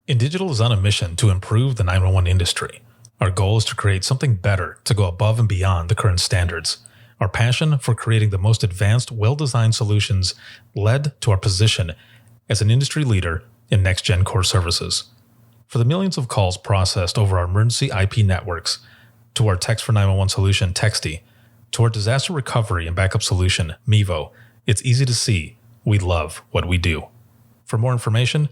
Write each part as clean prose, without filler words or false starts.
INdigital is on a mission to improve the 911 industry. Our goal is to create something better to go above and beyond the current standards. Our passion for creating the most advanced, well-designed solutions led to our position as an industry leader in next-gen core services. For the millions of calls processed over our emergency IP networks, to our Text for 911 solution, Texty, to our disaster recovery and backup solution, Mevo, it's easy to see we love what we do. For more information,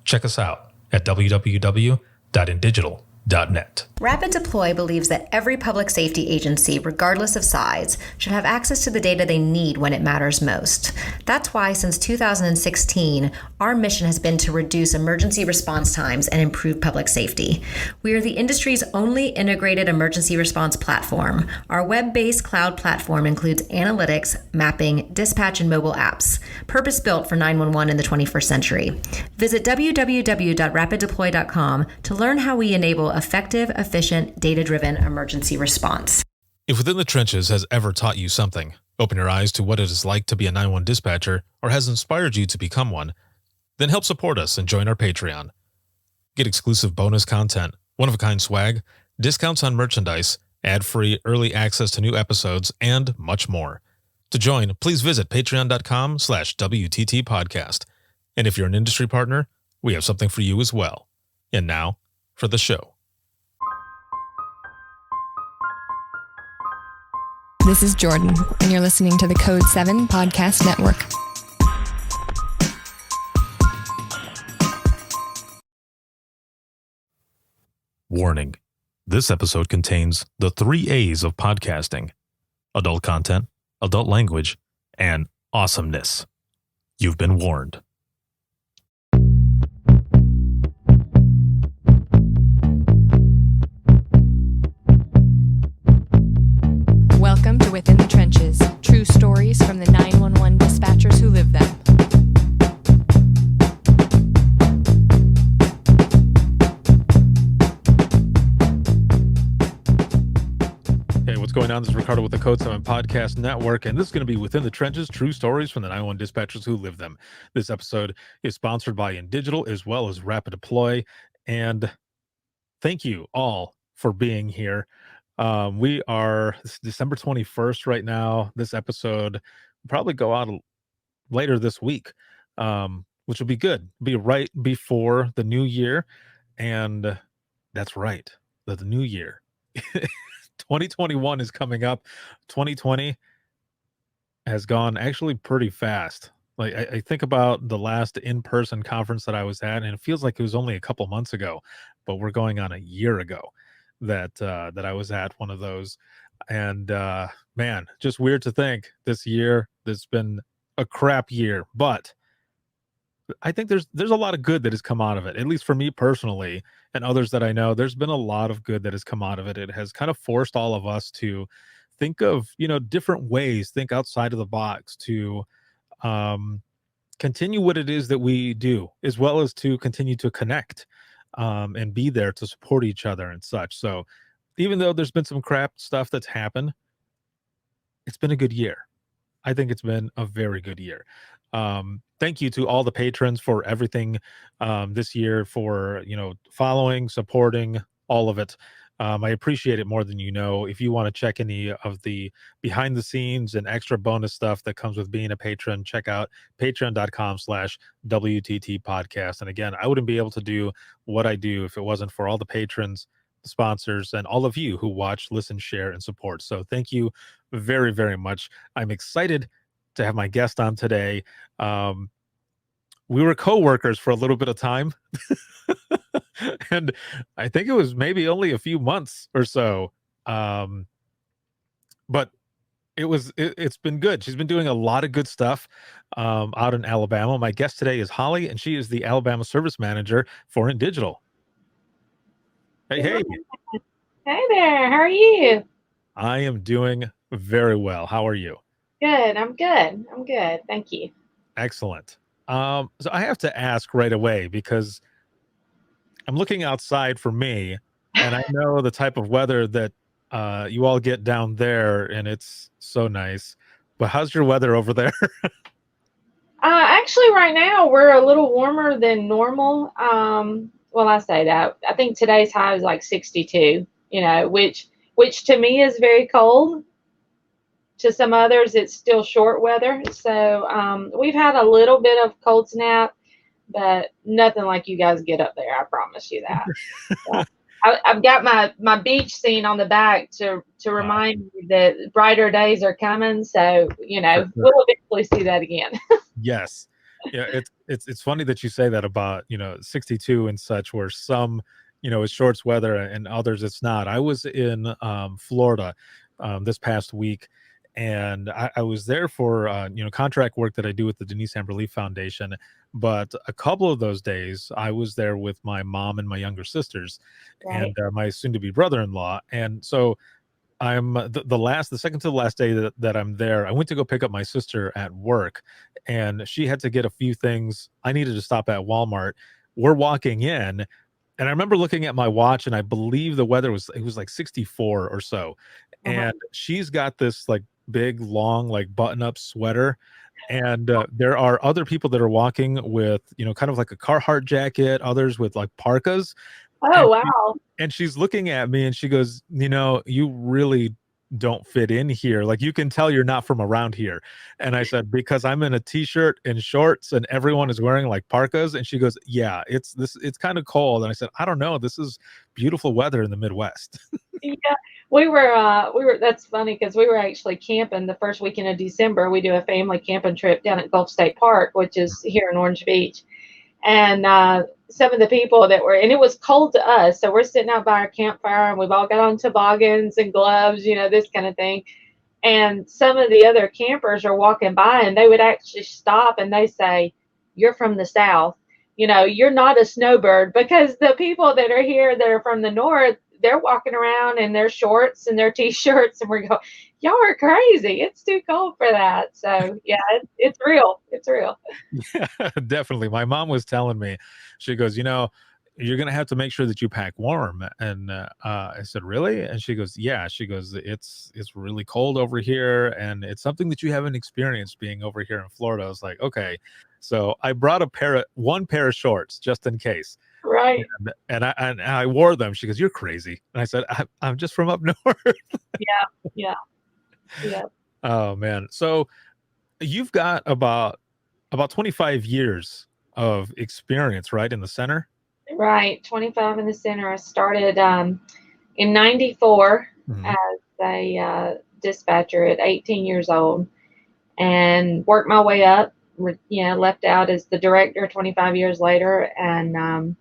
check us out at www.indigital.net. Rapid Deploy believes that every public safety agency, regardless of size, should have access to the data they need when it matters most. That's why since 2016, our mission has been to reduce emergency response times and improve public safety. We are the industry's only integrated emergency response platform. Our web-based cloud platform includes analytics, mapping, dispatch, and mobile apps, purpose-built for 911 in the 21st century. Visit www.rapiddeploy.com to learn how we enable effective, efficient, data-driven emergency response. If Within the Trenches has ever taught you something, open your eyes to what it is like to be a 911 dispatcher, or has inspired you to become one, then help support us and join our Patreon. Get exclusive bonus content, one-of-a-kind swag, discounts on merchandise, ad-free early access to new episodes, and much more. To join, please visit patreon.com/WTT podcast. And if you're an industry partner, we have something for you as well. And now, for the show. This is Jordan, and you're listening to the Code 7 Podcast Network. Warning. This episode contains the 3 A's of podcasting: adult content, adult language, and awesomeness. You've been warned. Welcome to Within the Trenches, true stories from the 911 dispatchers who live them. Hey, what's going on? This is Ricardo with the Code 7 Podcast Network, and this is going to be Within the Trenches, true stories from the 911 dispatchers who live them. This episode is sponsored by INdigital as well as Rapid Deploy, and thank you all for being here. It's December 21st right now. This episode will probably go out later this week, which will be good. Be right before the new year. And that's right. The new year. 2021 is coming up. 2020 has gone actually pretty fast. Like I think about the last in-person conference that I was at, and it feels like it was only a couple months ago, but we're going on a year ago that I was at one of those. And man, just weird to think this year, there's been a crap year, but I think there's a lot of good that has come out of it, at least for me personally and others that I know. There's been a lot of good that has come out of it. It has kind of forced all of us to think of, different ways, think outside of the box, to continue what it is that we do, as well as to continue to connect and be there to support each other and such. So even though there's been some crap stuff that's happened, it's been a good year. I think it's been a very good year. Thank you to all the patrons for everything this year, for, following, supporting, all of it. I appreciate it more than you know. If you want to check any of the behind the scenes and extra bonus stuff that comes with being a patron, check out patreon.com/WTT podcast. And again, I wouldn't be able to do what I do if it wasn't for all the patrons, the sponsors, and all of you who watch, listen, share, and support. So thank you very, very much. I'm excited to have my guest on today. We were co-workers for a little bit of time. And I think it was maybe only a few months or so. But it's been good. She's been doing a lot of good stuff out in Alabama. My guest today is Holly, and she is the Alabama service manager for INdigital. Hey. Hey there. How are you? I am doing very well. How are you? Good. I'm good. Thank you. Excellent. So I have to ask right away, because I'm looking outside for me, and I know the type of weather that you all get down there, and it's so nice. But how's your weather over there? Actually, right now we're a little warmer than normal. well, I say that. I think today's high is like 62, which to me is very cold. To some others, it's still short weather. So we've had a little bit of cold snap, but nothing like you guys get up there. I promise you that. So I've got my beach scene on the back to Wow, remind me that brighter days are coming. So for sure. we'll eventually see that again. Yes. Yeah, it's funny that you say that about, 62 and such, where some, it's shorts weather and others it's not. I was in Florida this past week, and I was there for contract work that I do with the Denise Amber Leaf Foundation. But a couple of those days I was there with my mom and my younger sisters Right. and my soon-to-be brother-in-law. And so I'm the second to the last day that I'm there. I went to go pick up my sister at work, and she had to get a few things. I needed to stop at Walmart. We're walking in, and I remember looking at my watch, and I believe the weather was like 64 or so. Uh-huh. And she's got this like big, long, like button-up sweater. And there are other people that are walking with, kind of like a Carhartt jacket, others with like parkas. Oh, And wow. she's looking at me and she goes, "You really don't fit in here. Like you can tell you're not from around here." And I said, "Because I'm in a t-shirt and shorts and everyone is wearing like parkas." And she goes, "Yeah, it's kind of cold." And I said, "I don't know. This is beautiful weather in the Midwest." Yeah, that's funny because we were actually camping the first weekend of December. We do a family camping trip down at Gulf State Park, which is here in Orange Beach. And some of the people and it was cold to us. So we're sitting out by our campfire and we've all got on toboggans and gloves, this kind of thing. And some of the other campers are walking by and they would actually stop and they say, "You're from the South. You're not a snowbird," because the people that are here that are from the North, they're walking around in their shorts and their t-shirts. And we're going, "Y'all are crazy. It's too cold for that." So yeah, it's real. It's real. Yeah, definitely. My mom was telling me, she goes, "You're gonna have to make sure that you pack warm." And I said, "Really?" And she goes, "Yeah." She goes, "It's really cold over here, and it's something that you haven't experienced being over here in Florida." I was like, "Okay." So I brought one pair of shorts just in case, Right. and I wore them. She goes, "You're crazy." And I said, I'm just from up north." Yeah. Yeah. Yeah. Oh man. So you've got about 25 years of experience, right, in the center? Right. 25 in the center. I started in 94 Mhm. as a dispatcher at 18 years old and worked my way up. Left out as the director 25 years later, and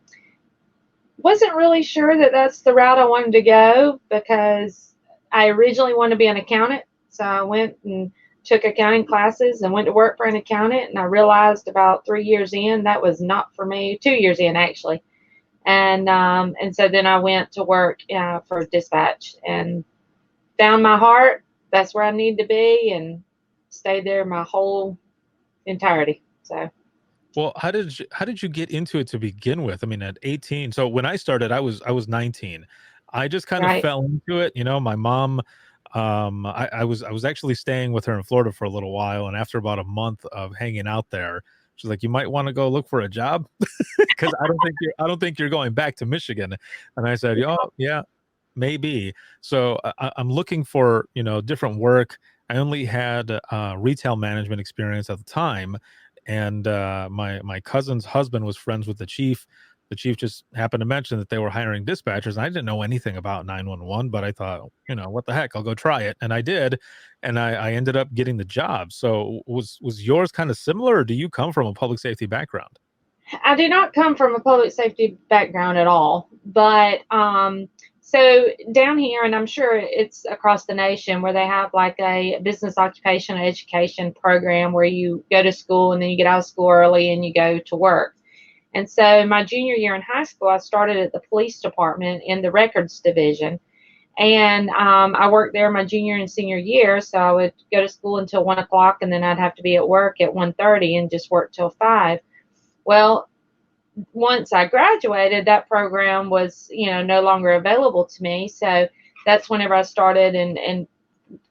wasn't really sure that that's the route I wanted to go because I originally wanted to be an accountant. So I went and took accounting classes and went to work for an accountant. And I realized about 3 years in that was not for me. 2 years in actually, and so then I went to work for dispatch and found my heart. That's where I need to be, and stayed there my whole entirety. So Well, how did you get into it to begin with? I mean, at 18, so when I started, I was 19. I just kind of right, fell into it. My mom, I was actually staying with her in Florida for a little while, and after about a month of hanging out there, she's like, "You might want to go look for a job because I don't think you're going back to Michigan." And I said, "Oh, yeah, maybe." So I'm looking for different work. I only had retail management experience at the time, and my cousin's husband was friends with the chief. The chief just happened to mention that they were hiring dispatchers. And I didn't know anything about 911, but I thought, what the heck, I'll go try it, and I did, and I ended up getting the job. So was yours kind of similar, or do you come from a public safety background? I do not come from a public safety background at all, but so down here, and I'm sure it's across the nation, where they have like a business occupation education program where you go to school and then you get out of school early and you go to work. And so my junior year in high school, I started at the police department in the records division. And I worked there my junior and senior year. So I would go to school until 1 o'clock, and then I'd have to be at work at 1:30 and just work till 5. Well, once I graduated, that program was, no longer available to me. So that's whenever I started and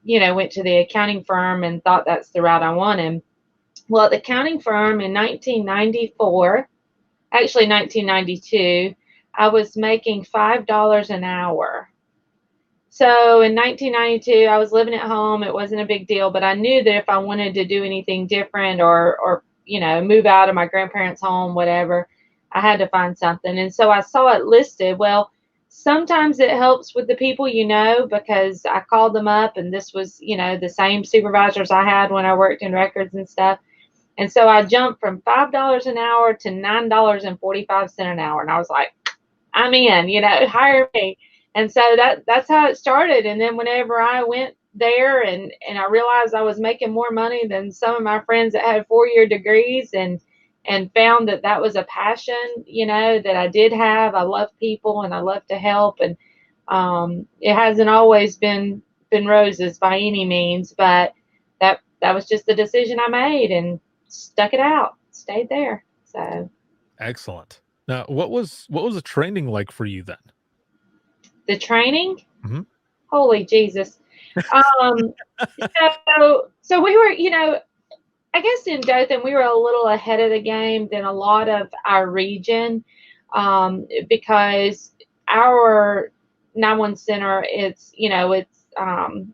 went to the accounting firm and thought that's the route I wanted. Well, at the accounting firm in 1994, actually 1992, I was making $5 an hour. So in 1992, I was living at home. It wasn't a big deal, but I knew that if I wanted to do anything different or move out of my grandparents' home, whatever, I had to find something. And so I saw it listed. Well, sometimes it helps with the people because I called them up, and this was, the same supervisors I had when I worked in records and stuff. And so I jumped from $5 an hour to $9.45 an hour. And I was like, I'm in, hire me. And so that's how it started. And then whenever I went there and I realized I was making more money than some of my friends that had 4-year degrees, and found that was a passion, that I did have. I love people and I love to help. And it hasn't always been roses by any means, but that was just the decision I made, and stuck it out, stayed there. So Excellent. Now, what was the training like for you then? the training, Mhm. holy Jesus. So we were, I guess in Dothan, we were a little ahead of the game than a lot of our region, because our 911 center,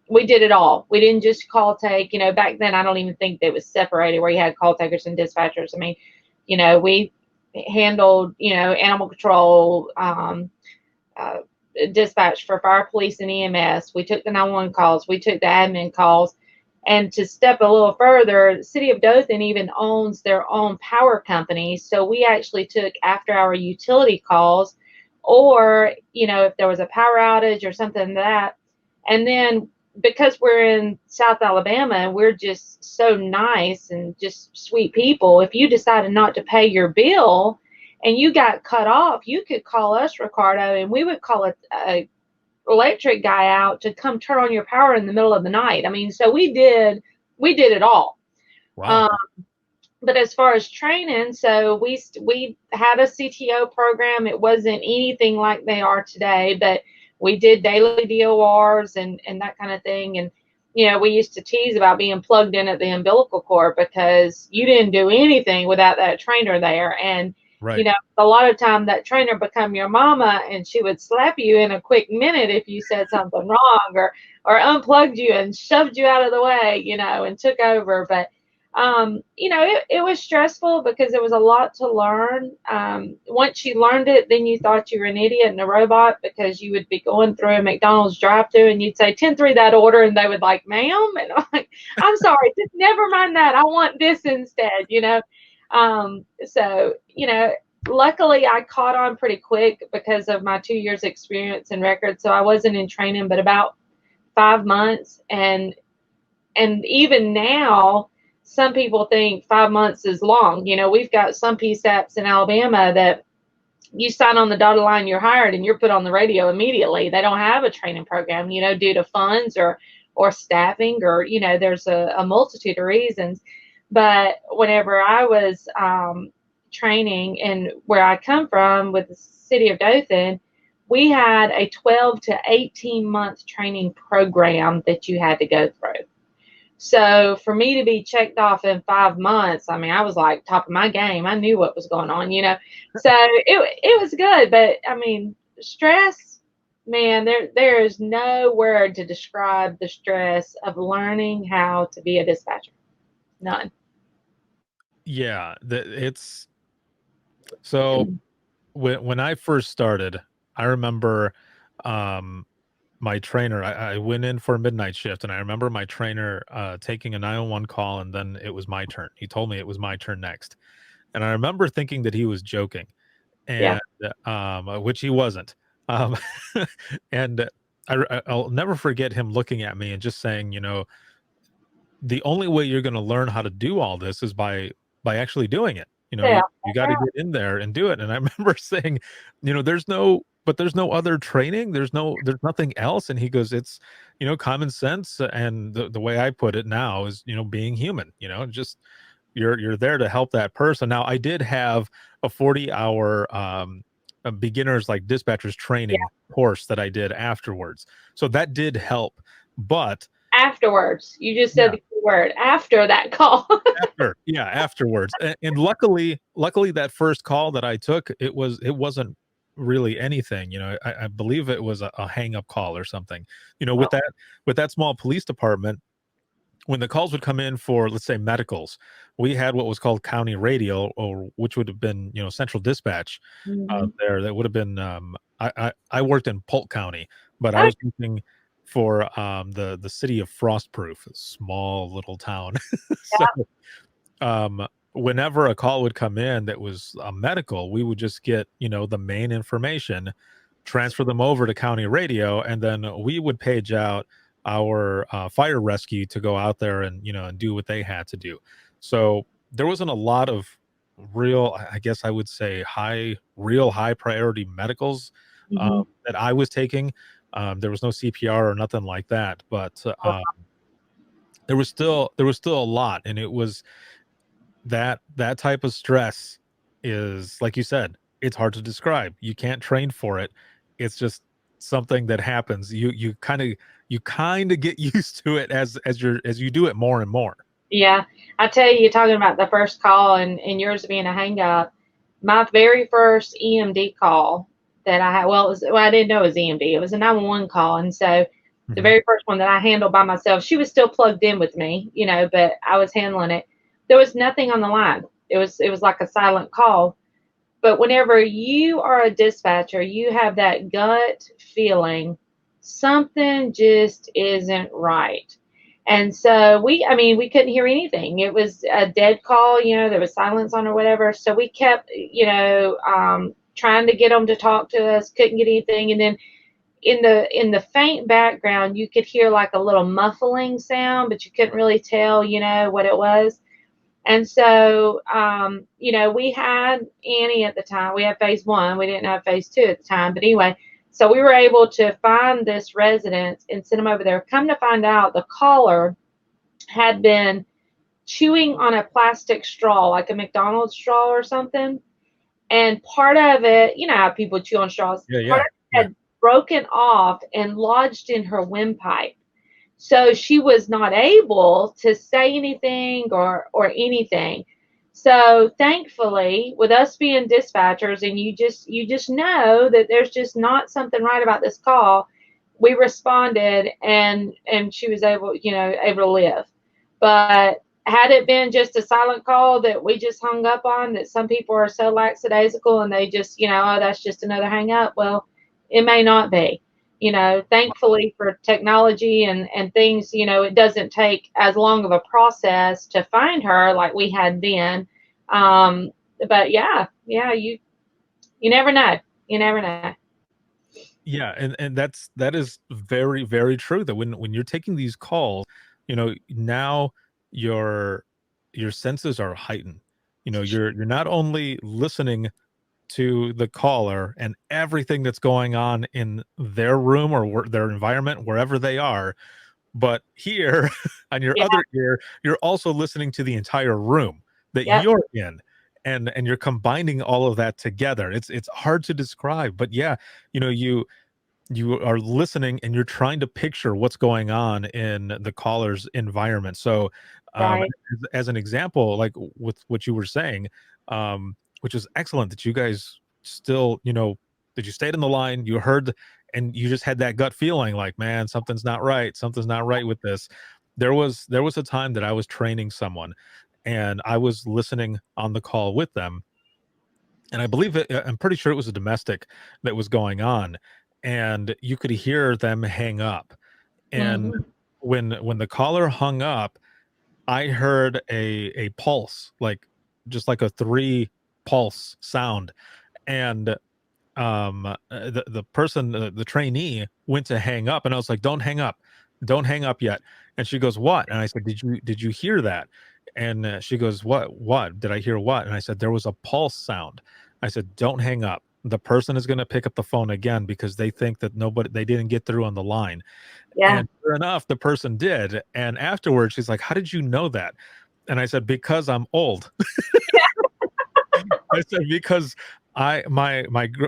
we did it all. We didn't just call take, back then, I don't even think they was separated where you had call takers and dispatchers. I mean, we handled, animal control, dispatch for fire, police, and EMS. We took the 911 calls. We took the admin calls. And to step a little further, the city of Dothan even owns their own power company. So we actually took after-hour utility calls, or, if there was a power outage or something like that. And then because we're in South Alabama, we're just so nice and just sweet people. If you decided not to pay your bill and you got cut off, you could call us, Ricardo, and we would call a electric guy out to come turn on your power in the middle of the night. I mean, so we did it all. Wow. But as far as training, so we had a CTO program. It wasn't anything like they are today, but we did daily DORs and that kind of thing. And, we used to tease about being plugged in at the umbilical cord because you didn't do anything without that trainer there. And, Right. a lot of time that trainer become your mama, and she would slap you in a quick minute if you said something wrong, or unplugged you and shoved you out of the way, and took over. But it was stressful because it was a lot to learn. Once you learned it, then you thought you were an idiot and a robot, because you would be going through a McDonald's drive-thru and you'd say 10-3 that order, and they would like, ma'am, and I'm like, I'm sorry, just never mind that. I want this instead, So, luckily I caught on pretty quick because of my 2 years experience in records. So I wasn't in training but about 5 months. And even now, some people think 5 months is long. We've got some PSAPs in Alabama that you sign on the dotted line, you're hired, and you're put on the radio immediately. They don't have a training program, due to funds or staffing, or, there's a multitude of reasons. But whenever I was training, and where I come from with the city of Dothan, we had a 12 to 18 month training program that you had to go through. So for me to be checked off in 5 months, I mean, I was like top of my game. I knew what was going on, So it was good, but I mean, stress, man, there is no word to describe the stress of learning how to be a dispatcher. None. Yeah, it's so when I first started, I remember my trainer, I went in for a midnight shift, and I remember my trainer taking a 911 call, and then it was my turn. He told me it was my turn next. And I remember thinking that he was joking, Yeah. and which he wasn't. Um, and I'll never forget him looking at me and just saying, the only way you're going to learn how to do all this is by actually doing it. Yeah. You got to get in there and do it. And I remember saying, there's no other training. There's nothing else. And he goes, it's, common sense. And the way I put it now is, being human, just you're there to help that person. Now, I did have a 40-hour beginners like dispatchers training course that I did afterwards. So that did help. But Afterwards, you just said the key word, after that call. afterwards. And luckily that first call that I took, it wasn't really anything. I believe it was a hang up call or something. With that small police department, when the calls would come in for, let's say, medicals, we had what was called county radio, or which would have been, central dispatch. Mm-hmm. There, that would have been. I worked in Polk County, but I Oh, was working for the city of Frostproof, a small little town. So whenever a call would come in that was a medical, we would just get, the main information, transfer them over to county radio, and then we would page out our fire rescue to go out there and, and do what they had to do. So there wasn't a lot of real, I guess I would say, real high priority medicals mm-hmm. that I was taking. There was no CPR or nothing like that, but there was still a lot, and it was that type of stress is, like you said, it's hard to describe. You can't train for it. It's just something that happens. You kind of get used to it as you do it more and more. Yeah, I tell you, you're talking about the first call and yours being a hang up. My very first EMD call that I had, I didn't know it was EMD. It was a 911 call. And so the Mhm. very first one that I handled by myself, she was still plugged in with me, but I was handling it. There was nothing on the line. It was like a silent call. But whenever you are a dispatcher, you have that gut feeling something just isn't right. And so we couldn't hear anything. It was a dead call, there was silence on or whatever. So we kept, trying to get them to talk to us, couldn't get anything. And then in the faint background, you could hear like a little muffling sound, but you couldn't really tell, what it was. And so, we had Annie at the time. We had phase one. We didn't have phase two at the time. But anyway, so we were able to find this residence and send them over there. Come to find out, the caller had been chewing on a plastic straw, like a McDonald's straw or something. And part of it, how people chew on straws, Yeah, part yeah, of it yeah. had broken off and lodged in her windpipe. So she was not able to say anything or anything. So thankfully, with us being dispatchers, and you just know that there's just not something right about this call, we responded, and she was able to live. But had it been just a silent call that we just hung up on, that some people are so lackadaisical and they just, oh, that's just another hang up. Well, it may not be. Thankfully for technology and things, it doesn't take as long of a process to find her like we had then. But yeah, you never know. You never know. Yeah, and that is very, very true, that when you're taking these calls, now your senses are heightened. You're not only listening to the caller and everything that's going on in their room or their environment, wherever they are, but here on your Yeah, other ear, you're also listening to the entire room that yep, you're in, and you're combining all of that together. It's hard to describe, but yeah, you are listening and you're trying to picture what's going on in the caller's environment. So, right. as an example, like with what you were saying, which is excellent that you guys still, that you stayed in the line, you heard, and you just had that gut feeling like, man, something's not right with this. There was a time that I was training someone, and I was listening on the call with them, and I'm pretty sure it was a domestic that was going on, and you could hear them hang up. And Hmm. when the caller hung up, I heard a pulse, like just like a three pulse sound. And the person, the trainee, went to hang up, and I was like, don't hang up, don't hang up yet. And she goes, what? And I said, did you hear that? And she goes, what did I hear? What? And I said, there was a pulse sound. I said, don't hang up, the person is going to pick up the phone again because they think that they didn't get through on the line. Yeah. And sure enough, the person did. And afterwards she's like, how did you know that? And I said, because I'm old. I said, because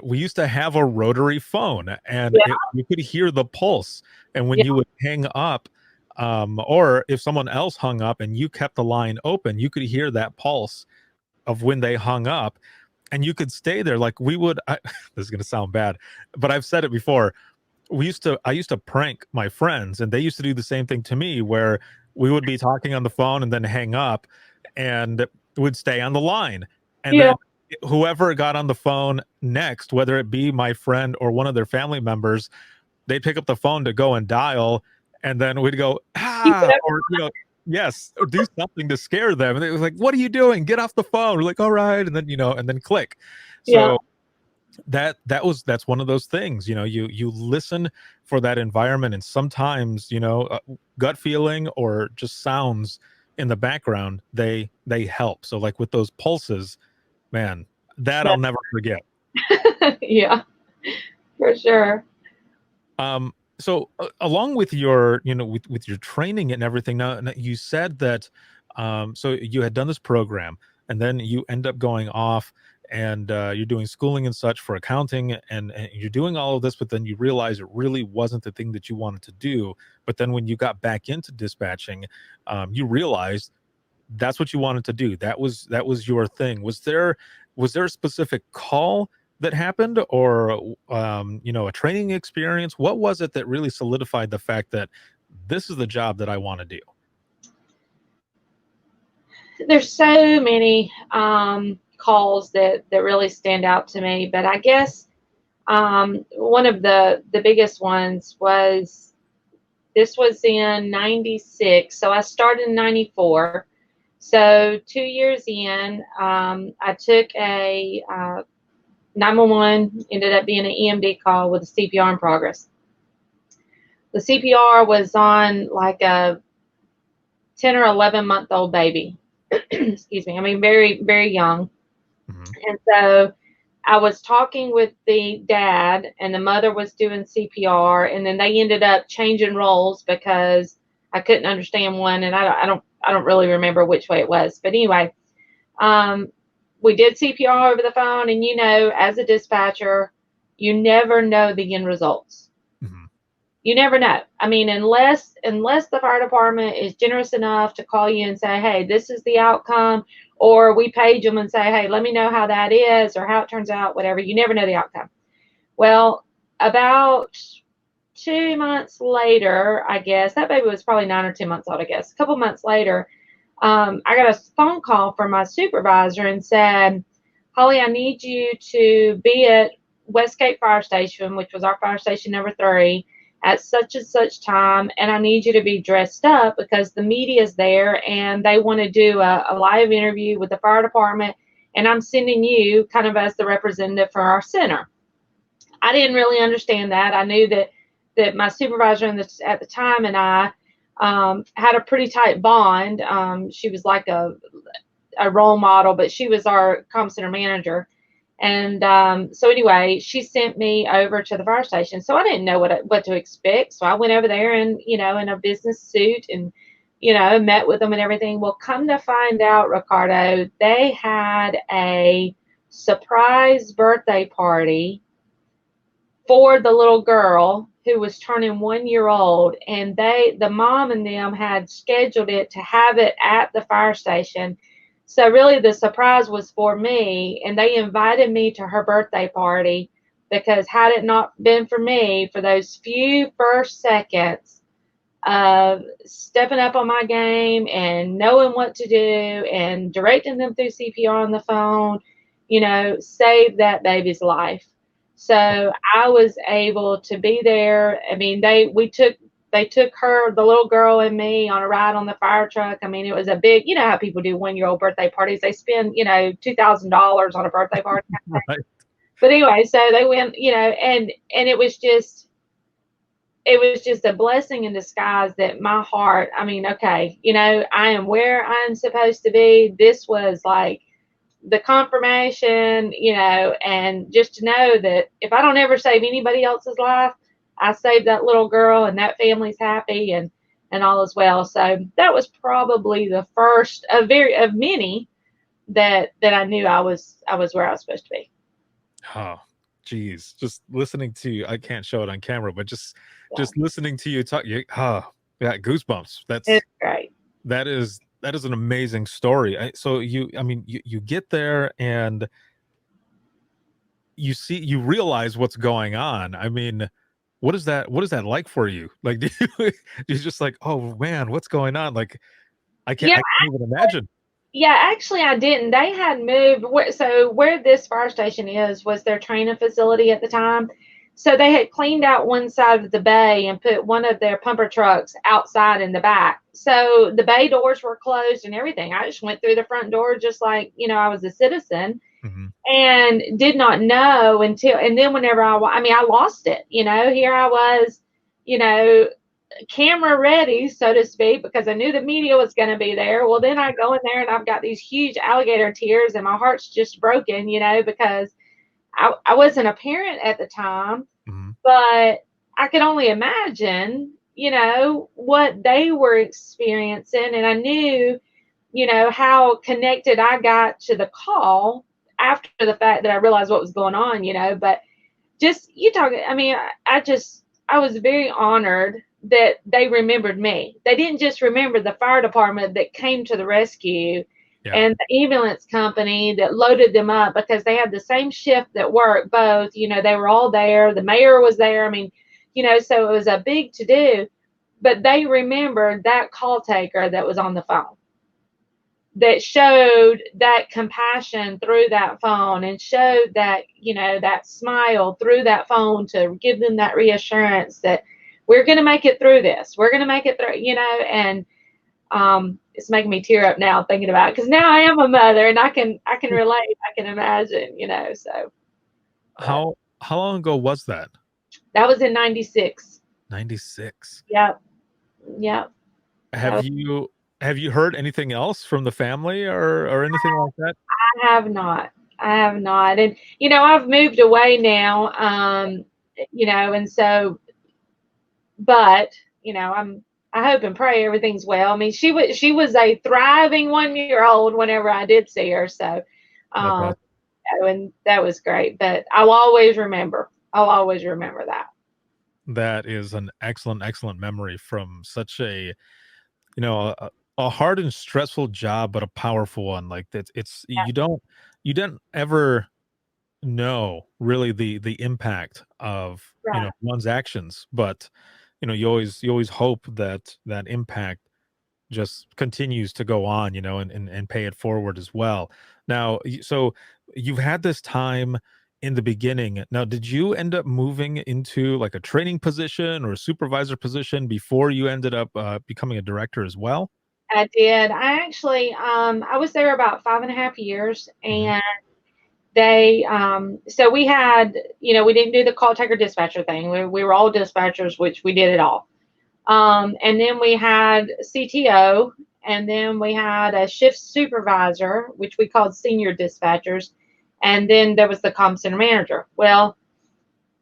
we used to have a rotary phone, and Yeah. you could hear the pulse. And when Yeah. you would hang up, or if someone else hung up and you kept the line open, you could hear that pulse of when they hung up. and you could stay there. Like we would, this is going to sound bad, but I've said it before. I used to prank my friends, and they used to do the same thing to me, where we would be talking on the phone and then hang up and would stay on the line. And Yeah. then whoever got on the phone next, whether it be my friend or one of their family members, they'd pick up the phone to go and dial, and then we'd go, or, yes, or do something to scare them. And it was like, what are you doing? Get off the phone. We're like, all right. And then, and then click. Yeah. So that's one of those things, you listen for that environment, and sometimes, gut feeling or just sounds in the background, they help. So like with those pulses, man, that I'll never forget. Yeah, for sure. So along with your, with your training and everything, now you said that, so you had done this program, and then you end up going off, and you're doing schooling and such for accounting, and you're doing all of this, but then you realize it really wasn't the thing that you wanted to do. But then when you got back into dispatching, you realized that's what you wanted to do. That was your thing. Was there a specific call that happened, or a training experience? What was it that really solidified the fact that this is the job that I want to do? There's so many calls that really stand out to me, but I guess one of the biggest ones was, this was in 96, so I started in 94. So 2 years in, I took a 911, ended up being an EMD call with a CPR in progress. The CPR was on like a 10 or 11-month-old baby. Excuse me. I mean, very, very young. Mm-hmm. And so I was talking with the dad, and the mother was doing CPR, and then they ended up changing roles because I couldn't understand one, and I don't really remember which way it was. But anyway, we did CPR over the phone, and as a dispatcher, you never know the end results. Mm-hmm. You never know. I mean, unless the fire department is generous enough to call you and say, hey, this is the outcome, or we page them and say, hey, let me know how that is or how it turns out, whatever. You never know the outcome. Well, about 2 months later, I guess, that baby was probably 9 or 10 months old, I guess. A couple months later, I got a phone call from my supervisor and said, Holly, I need you to be at Westgate Fire Station, which was our fire station number 3, at such and such time, and I need you to be dressed up because the media's there and they want to do a live interview with the fire department, and I'm sending you kind of as the representative for our center. I didn't really understand that. I knew that my supervisor at the time and I had a pretty tight bond. She was like a role model, but she was our comm center manager. And so anyway, she sent me over to the fire station. So I didn't know what to expect. So I went over there and, in a business suit and, met with them and everything. Well, come to find out, Ricardo, they had a surprise birthday party for the little girl who was turning 1 year old. And the mom and them had scheduled it to have it at the fire station. So really the surprise was for me, and they invited me to her birthday party because had it not been for me, for those few first seconds of stepping up on my game and knowing what to do and directing them through CPR on the phone, saved that baby's life. So I was able to be there. I mean, they took her, the little girl, and me on a ride on the fire truck. I mean, it was a big, how people do 1-year-old birthday parties. They spend, $2,000 on a birthday party. Right. But anyway, so they went, and it was just a blessing in disguise that my heart, I mean, okay, I am where I'm supposed to be. This was like the confirmation, and just to know that if I don't ever save anybody else's life, I saved that little girl and that family's happy and all is well. So that was probably the first of many that I knew I was where I was supposed to be. Oh, geez. Just listening to you, I can't show it on camera, but just listening to you talk, yeah, goosebumps. It's great. That is an amazing story. So you get there, and you realize what's going on. I mean, what is that like for you? Like, you're just like, oh man, what's going on? Like, Yeah, I can't even imagine. yeah, actually, I didn't. They had moved. So where this fire station was their training facility at the time. So they had cleaned out one side of the bay and put one of their pumper trucks outside in the back. So the bay doors were closed and everything. I just went through the front door just like, I was a citizen, Hmm. and did not know and then whenever I mean, I lost it. Here I was, you know, camera ready, so to speak, because I knew the media was going to be there. Well, then I go in there and I've got these huge alligator tears and my heart's just broken, because I wasn't a parent at the time, Hmm. but I could only imagine, what they were experiencing. And I knew, how connected I got to the call after the fact that I realized what was going on, but just you talk, I mean, I was very honored that they remembered me. They didn't just remember the fire department that came to the rescue Yeah. and the ambulance company that loaded them up, because they had the same shift that worked both. They were all there. The mayor was there. I mean, so it was a big to do, but they remembered that call taker that was on the phone, that showed that compassion through that phone, and showed that, that smile through that phone to give them that reassurance that we're going to make it through this. We're going to make it through, and it's making me tear up now thinking about it, because now I am a mother and I can relate. I can imagine, so. But How long ago was that? that was in 96. 96. Yep. Yep. That Have was, you have you heard anything else from the family or anything like that? I have not. I have not. And, I've moved away now, and so, but, I hope and pray everything's well. I mean, she was a thriving 1 year old whenever I did see her. So, That's um, awesome. and that was great, but I'll always remember that. That is an excellent memory from such a, a hard and stressful job, but a powerful one. Like that, it's you don't ever know really the impact of, Right. one's actions, but you always hope that that impact just continues to go on, and pay it forward as well. Now, so you've had this time in the beginning. Now, did you end up moving into like a training position or a supervisor position before you ended up becoming a director as well? I did. I actually, I was there about 5.5 years, Hmm. and they, so we had, we didn't do the call taker dispatcher thing. We were all dispatchers, which we did it all. And then we had CTO, and then we had a shift supervisor, which we called senior dispatchers. And then there was the comm center manager. Well,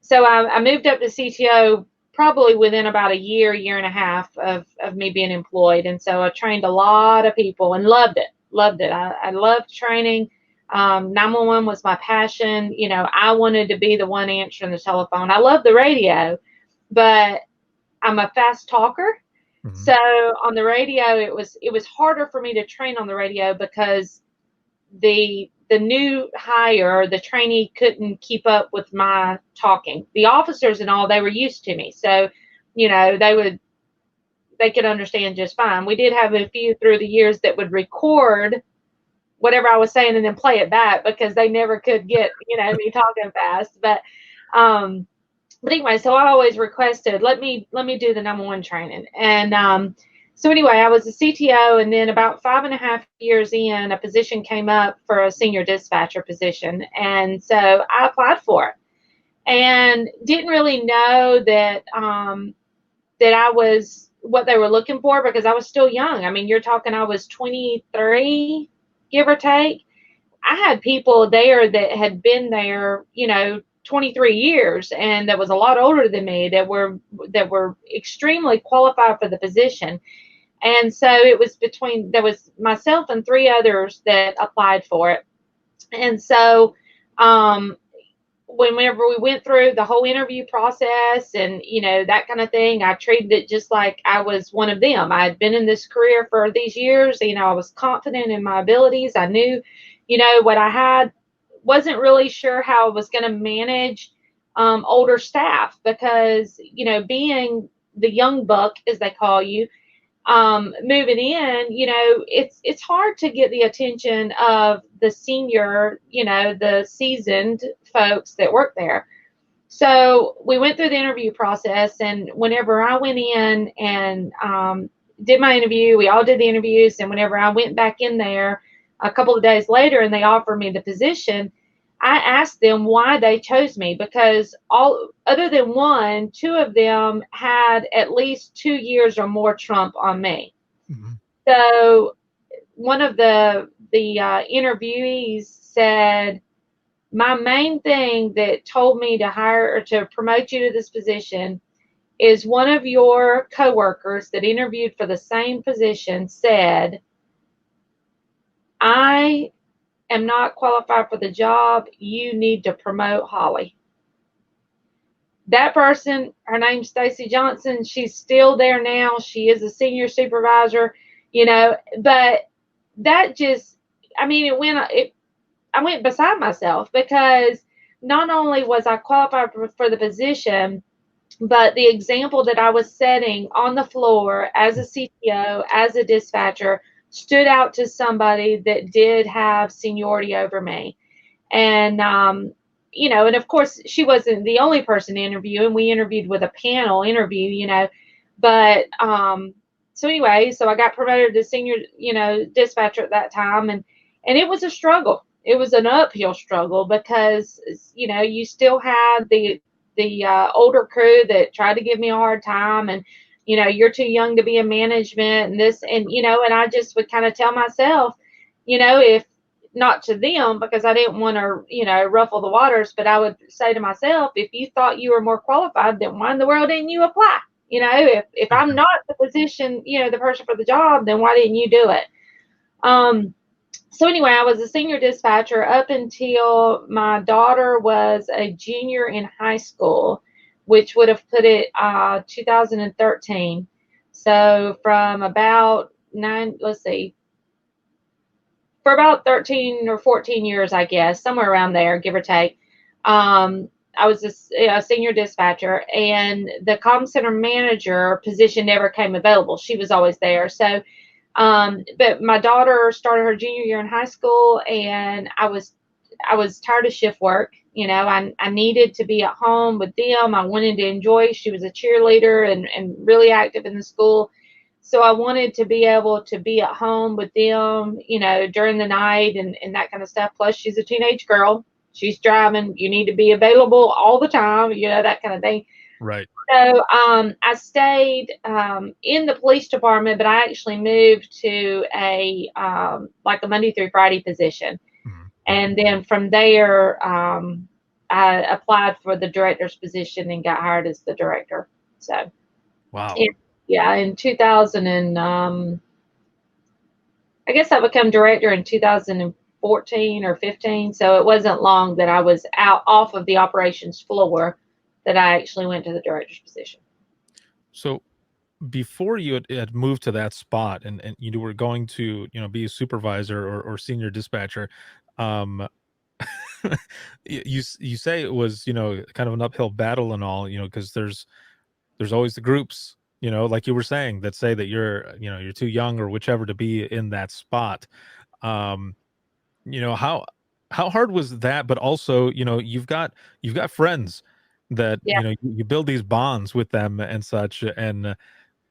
so I moved up to CTO probably within about a year and a half of me being employed. And so I trained a lot of people and loved it. Loved it. I loved training. 911 was my passion. I wanted to be the one answering the telephone. I love the radio, but I'm a fast talker. Hmm. So on the radio, it was harder for me to train on the radio, because the new hire, the trainee, couldn't keep up with my talking. The officers and all, they were used to me. So, they could understand just fine. We did have a few through the years that would record whatever I was saying and then play it back, because they never could get, me talking fast. But anyway, so I always requested, let me do the number one training. And so anyway, I was a CTO, and then about 5.5 years in, a position came up for a senior dispatcher position. And so I applied for it, and didn't really know that I was what they were looking for, because I was still young. I mean, you're talking, I was 23, give or take. I had people there that had been there, 23 years, and that was a lot older than me, that were extremely qualified for the position. And so there was myself and three others that applied for it. And so, whenever we went through the whole interview process and, that kind of thing, I treated it just like I was one of them. I had been in this career for these years. I was confident in my abilities. I knew, what I had wasn't really sure how I was going to manage older staff because, being the young buck, as they call you, moving in, it's hard to get the attention of the senior, the seasoned folks that work there. So we went through the interview process, and whenever I went in and did my interview, we all did the interviews, and whenever I went back in there a couple of days later and they offered me the position, I asked them why they chose me, because all other than two of them had at least 2 years or more Trump on me. Mm-hmm. So one of the interviewees said, my main thing that told me to hire or to promote you to this position is one of your coworkers that interviewed for the same position said, I am not qualified for the job. You need to promote Holly. That person, her name's Stacy Johnson. She's still there now. She is a senior supervisor, but that just, I went beside myself, because not only was I qualified for the position, but the example that I was setting on the floor as a CTO, as a dispatcher, stood out to somebody that did have seniority over me. And, and of course, she wasn't the only person to interview, and we interviewed with a panel interview, but, so anyway, so I got promoted to senior, dispatcher at that time. And it was a struggle. It was an uphill struggle because, you still had the older crew that tried to give me a hard time, and, you're too young to be in management and this, and, and I just would kind of tell myself, if not to them, because I didn't want to, ruffle the waters, but I would say to myself, if you thought you were more qualified, then why in the world didn't you apply? If I'm not the position, the person for the job, then why didn't you do it? So anyway, I was a senior dispatcher up until my daughter was a junior in high school, which would have put it 2013. So from about for about 13 or 14 years, I guess, somewhere around there, give or take. I was a senior dispatcher, and the comm center manager position never came available. She was always there. So, but my daughter started her junior year in high school, and I was tired of shift work. I needed to be at home with them. I wanted to enjoy. She was a cheerleader and really active in the school. So I wanted to be able to be at home with them, during the night and that kind of stuff. Plus, she's a teenage girl. She's driving. You need to be available all the time, that kind of thing. Right. So I stayed in the police department, but I actually moved to a Monday through Friday position. Mm-hmm. And then from there, I applied for the director's position and got hired as the director. So, wow. In 2000 and I guess I became director in 2014 or 15. So it wasn't long that I was off of the operations floor that I actually went to the director's position. So before you had moved to that spot and you were going to, be a supervisor or senior dispatcher, you say it was, kind of an uphill battle and all, because there's always the groups, like you were saying, that say that you're too young or whichever to be in that spot. How hard was that? But also, you've got friends that, you build these bonds with them and such. And,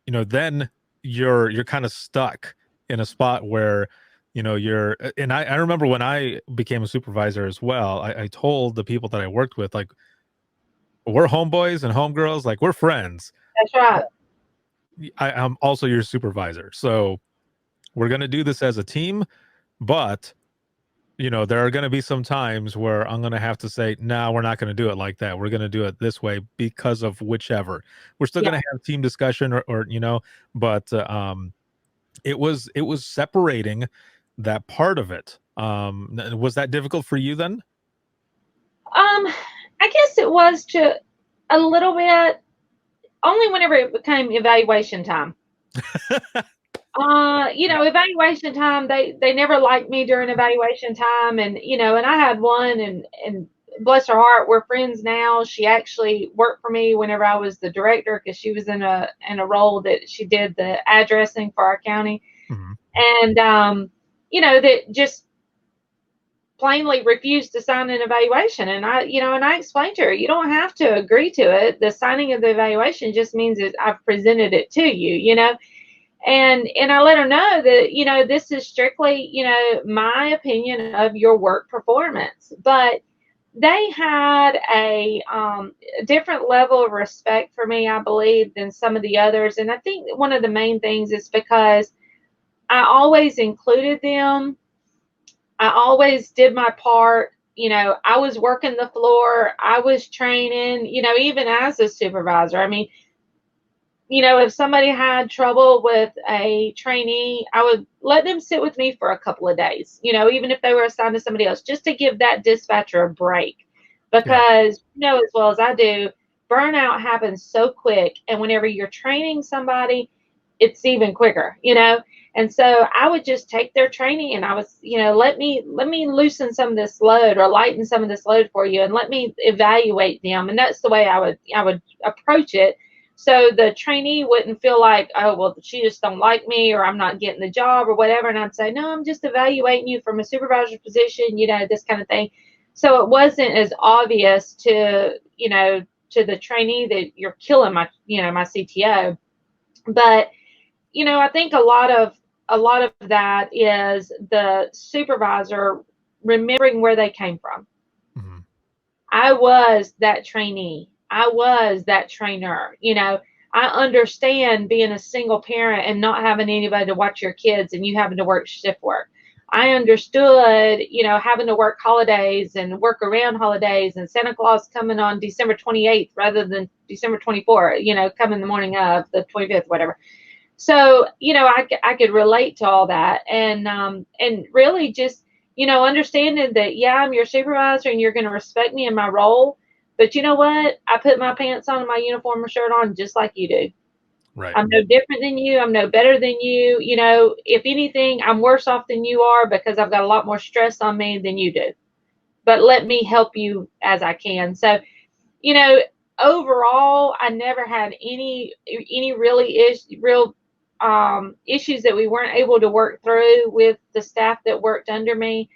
then you're kind of stuck in a spot where, and I remember when I became a supervisor as well, I told the people that I worked with, like, we're homeboys and homegirls, like, we're friends. That's right. I'm also your supervisor. So we're going to do this as a team, but there are going to be some times where I'm going to have to say, no, we're not going to do it like that. We're going to do it this way because of whichever. We're still going to have team discussion or but it was separating that part of it. Was that difficult for you then? I guess it was to a little bit, only whenever it became evaluation time. Evaluation time, they never liked me during evaluation time. And, and I had one, and bless her heart, we're friends now. She actually worked for me whenever I was the director, because she was in a role that she did the addressing for our county. Mhm. And, that just plainly refused to sign an evaluation. And I explained to her, you don't have to agree to it. The signing of the evaluation just means that I've presented it to you. And I let her know that, this is strictly, my opinion of your work performance. But they had a different level of respect for me, I believe, than some of the others. And I think one of the main things is because I always included them. I always did my part. I was working the floor. I was training, even as a supervisor. I mean, if somebody had trouble with a trainee, I would let them sit with me for a couple of days, even if they were assigned to somebody else, just to give that dispatcher a break. Yeah. Because, as well as I do, burnout happens so quick. And whenever you're training somebody, it's even quicker. And so I would just take their training, and I was, let me loosen some of this load, or lighten some of this load for you, and let me evaluate them. And that's the way I would approach it. So the trainee wouldn't feel like, oh, well, she just don't like me, or I'm not getting the job, or whatever. And I'd say, no, I'm just evaluating you from a supervisor position, this kind of thing. So it wasn't as obvious to the trainee that you're killing my CTO. But, I think a lot of that is the supervisor remembering where they came from. Mhm. I was that trainee. I was that trainer. I understand being a single parent and not having anybody to watch your kids, and you having to work shift work. I understood, having to work holidays and work around holidays, and Santa Claus coming on December 28th rather than December 24th, coming the morning of the 25th, whatever. So, I could relate to all that, and really just, understanding that, yeah, I'm your supervisor and you're going to respect me in my role. But you know what? I put my pants on and my uniform or shirt on just like you do. Right. I'm no different than you. I'm no better than you. If anything, I'm worse off than you are, because I've got a lot more stress on me than you do. But let me help you as I can. So, you know, overall, I never had any real issues that we weren't able to work through with the staff that worked under me.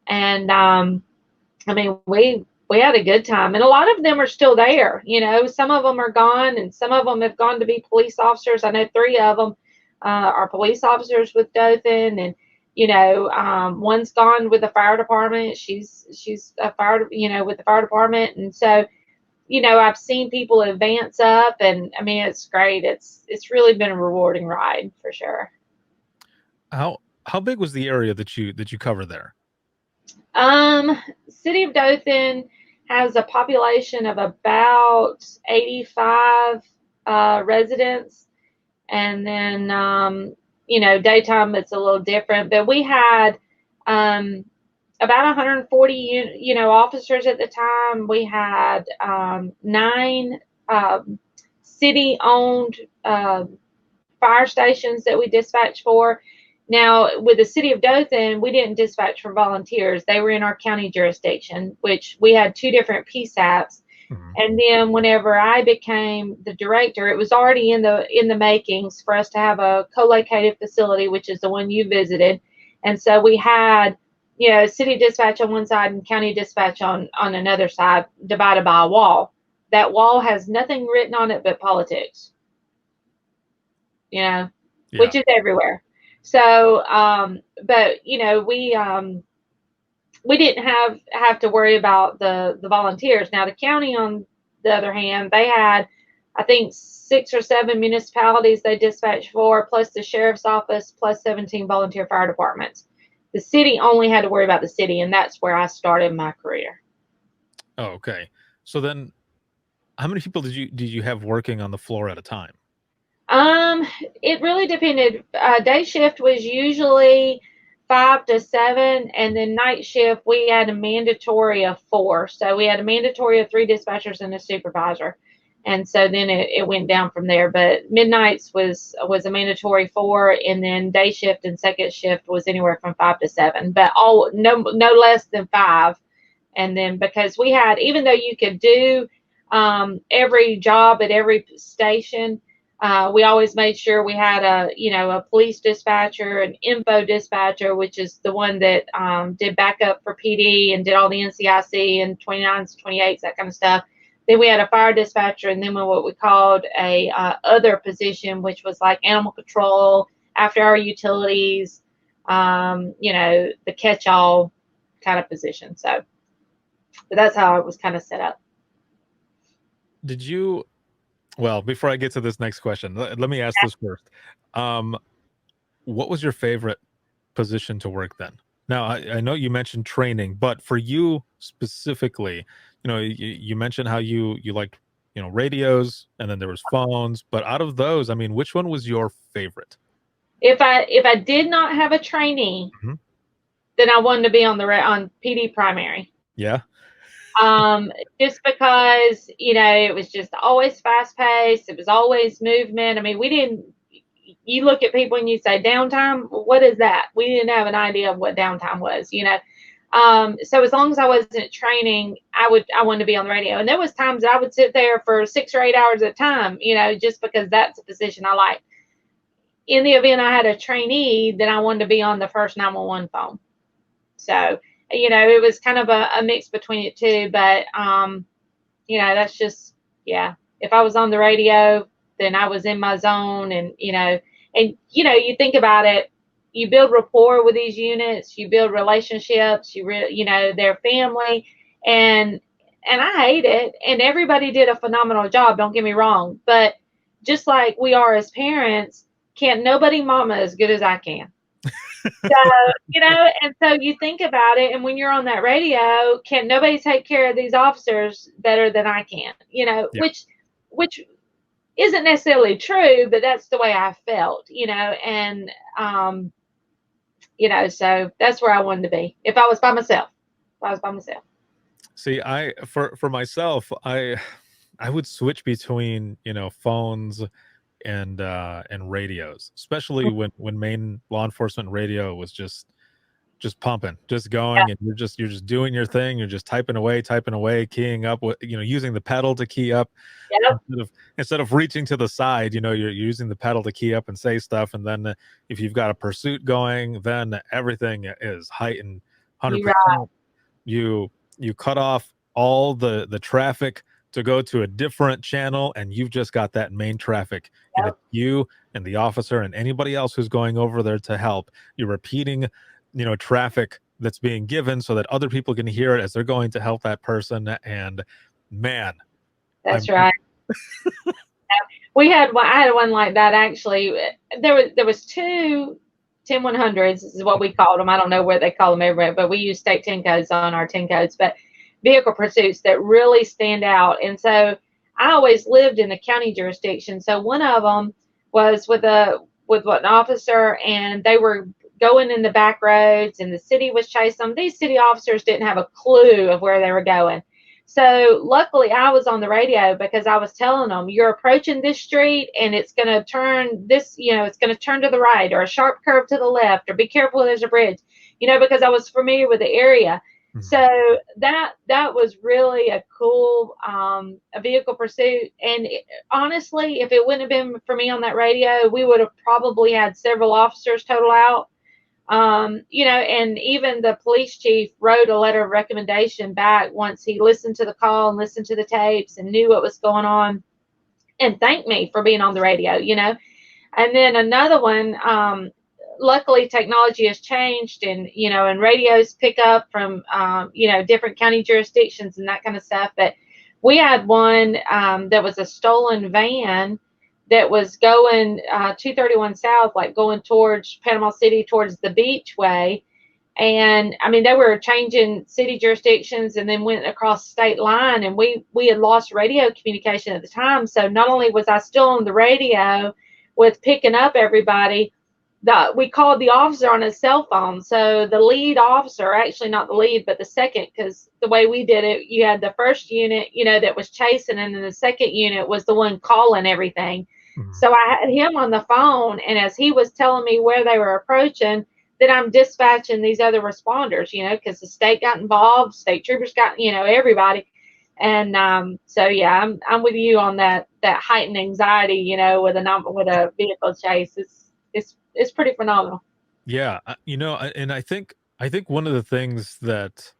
And I mean, we had a good time, and a lot of them are still there. Some of them are gone, and some of them have gone to be police officers. I know 3 of them are police officers with Dothan, and one's gone with the fire department. She's a fire, with the fire department. And so, I've seen people advance up, and I mean, it's great. It's really been a rewarding ride for sure. How big was the area that you cover there? City of Dothan has a population of about 85 residents, and then daytime it's a little different. But we had about 140 officers at the time. We had 9 city-owned fire stations that we dispatched for. Now, with the city of Dothan, we didn't dispatch for volunteers. They were in our county jurisdiction, which we had 2 different PSAPs. Mhm. And then whenever I became the director, it was already in the makings for us to have a co-located facility, which is the one you visited. And so we had, city dispatch on one side and county dispatch on another side, divided by a wall. That wall has nothing written on it but politics, Yeah. which is everywhere. So, but we didn't have to worry about the volunteers. Now, the county, on the other hand, they had, I think, 6 or 7 municipalities they dispatched for, plus the sheriff's office, plus 17 volunteer fire departments. The city only had to worry about the city, and that's where I started my career. Oh, okay. So then, how many people did you have working on the floor at a time? It really depended. Day shift was usually 5 to 7, and then night shift we had a mandatory of 4. So we had a mandatory of 3 dispatchers and a supervisor. And so then it went down from there. But midnights was a mandatory 4, and then day shift and second shift was anywhere from 5 to 7, but all no less than 5. And then because we had, even though you could do every job at every station, we always made sure we had a police dispatcher, an info dispatcher, which is the one that did backup for PD and did all the NCIC and 29s, 28s, that kind of stuff. Then we had a fire dispatcher, and then what we called a other position, which was like animal control, after hour utilities, the catch-all kind of position. So, but that's how it was kind of set up. Did you? Well, before I get to this next question, let me ask this first. What was your favorite position to work then? Now, I know you mentioned training, but for you specifically, you mentioned how you liked, radios, and then there was phones. But out of those, I mean, which one was your favorite? If I did not have a trainee, then I wanted to be on PD primary. Yeah. Just because, it was just always fast paced. It was always movement. I mean, you look at people and you say downtime, what is that? We didn't have an idea of what downtime was, so as long as I wasn't training, I wanted to be on the radio. And there was times that I would sit there for 6 or 8 hours at a time, just because that's a position I like. In the event I had a trainee, then I wanted to be on the first 911 phone. So, it was kind of a mix between it too, but, that's just, yeah. If I was on the radio, then I was in my zone, and, you think about it, you build rapport with these units, you build relationships, their family, and I hate it. And everybody did a phenomenal job. Don't get me wrong, but just like we are as parents, can't nobody mama as good as I can. So, and so you think about it, and when you're on that radio, can nobody take care of these officers better than I can, Yeah. which isn't necessarily true, but that's the way I felt, and, so that's where I wanted to be. If I was by myself. See, for myself, I would switch between, phones and radios, especially when main law enforcement radio was just pumping, just going, and you're just doing your thing. You're just typing away, keying up, using the pedal to key up. Yep. Instead of reaching to the side, you're using the pedal to key up and say stuff. And then if you've got a pursuit going, then everything is heightened 100%. Right. You cut off all the traffic to go to a different channel, and you've just got that main traffic. Yep. And it's you and the officer and anybody else who's going over there to help. You're repeating, traffic that's being given so that other people can hear it as they're going to help that person. And man, that's right. I had one like that, actually. There was 2 10-100s, is what we called them. I don't know where they call them everywhere, but we use state 10 codes on our 10 codes, but vehicle pursuits that really stand out. And so I always lived in the county jurisdiction. So one of them was with an officer, and they were going in the back roads, and the city was chasing them. These city officers didn't have a clue of where they were going. So luckily I was on the radio, because I was telling them, you're approaching this street, and it's going to turn it's going to turn to the right, or a sharp curve to the left, or be careful, there's a bridge, because I was familiar with the area. Mm-hmm. So that was really a cool a vehicle pursuit. And honestly, if it wouldn't have been for me on that radio, we would have probably had several officers total out. And even the police chief wrote a letter of recommendation back once he listened to the call and listened to the tapes and knew what was going on, and thanked me for being on the radio, And then another one, luckily technology has changed, and, and radios pick up from, different county jurisdictions and that kind of stuff. But we had one that was a stolen van that was going 231 South, like going towards Panama City, towards the Beachway. And I mean, they were changing city jurisdictions and then went across state line, and we had lost radio communication at the time. So not only was I still on the radio with picking up everybody, we called the officer on his cell phone. So the lead officer, actually not the lead, but the second, because the way we did it, you had the first unit, that was chasing, and then the second unit was the one calling everything. Mhm. So I had him on the phone, and as he was telling me where they were approaching, then I'm dispatching these other responders, because the state got involved, state troopers got, everybody. And so yeah, I'm with you on that heightened anxiety, with a vehicle chase. It's pretty phenomenal. Yeah, and I think one of the things that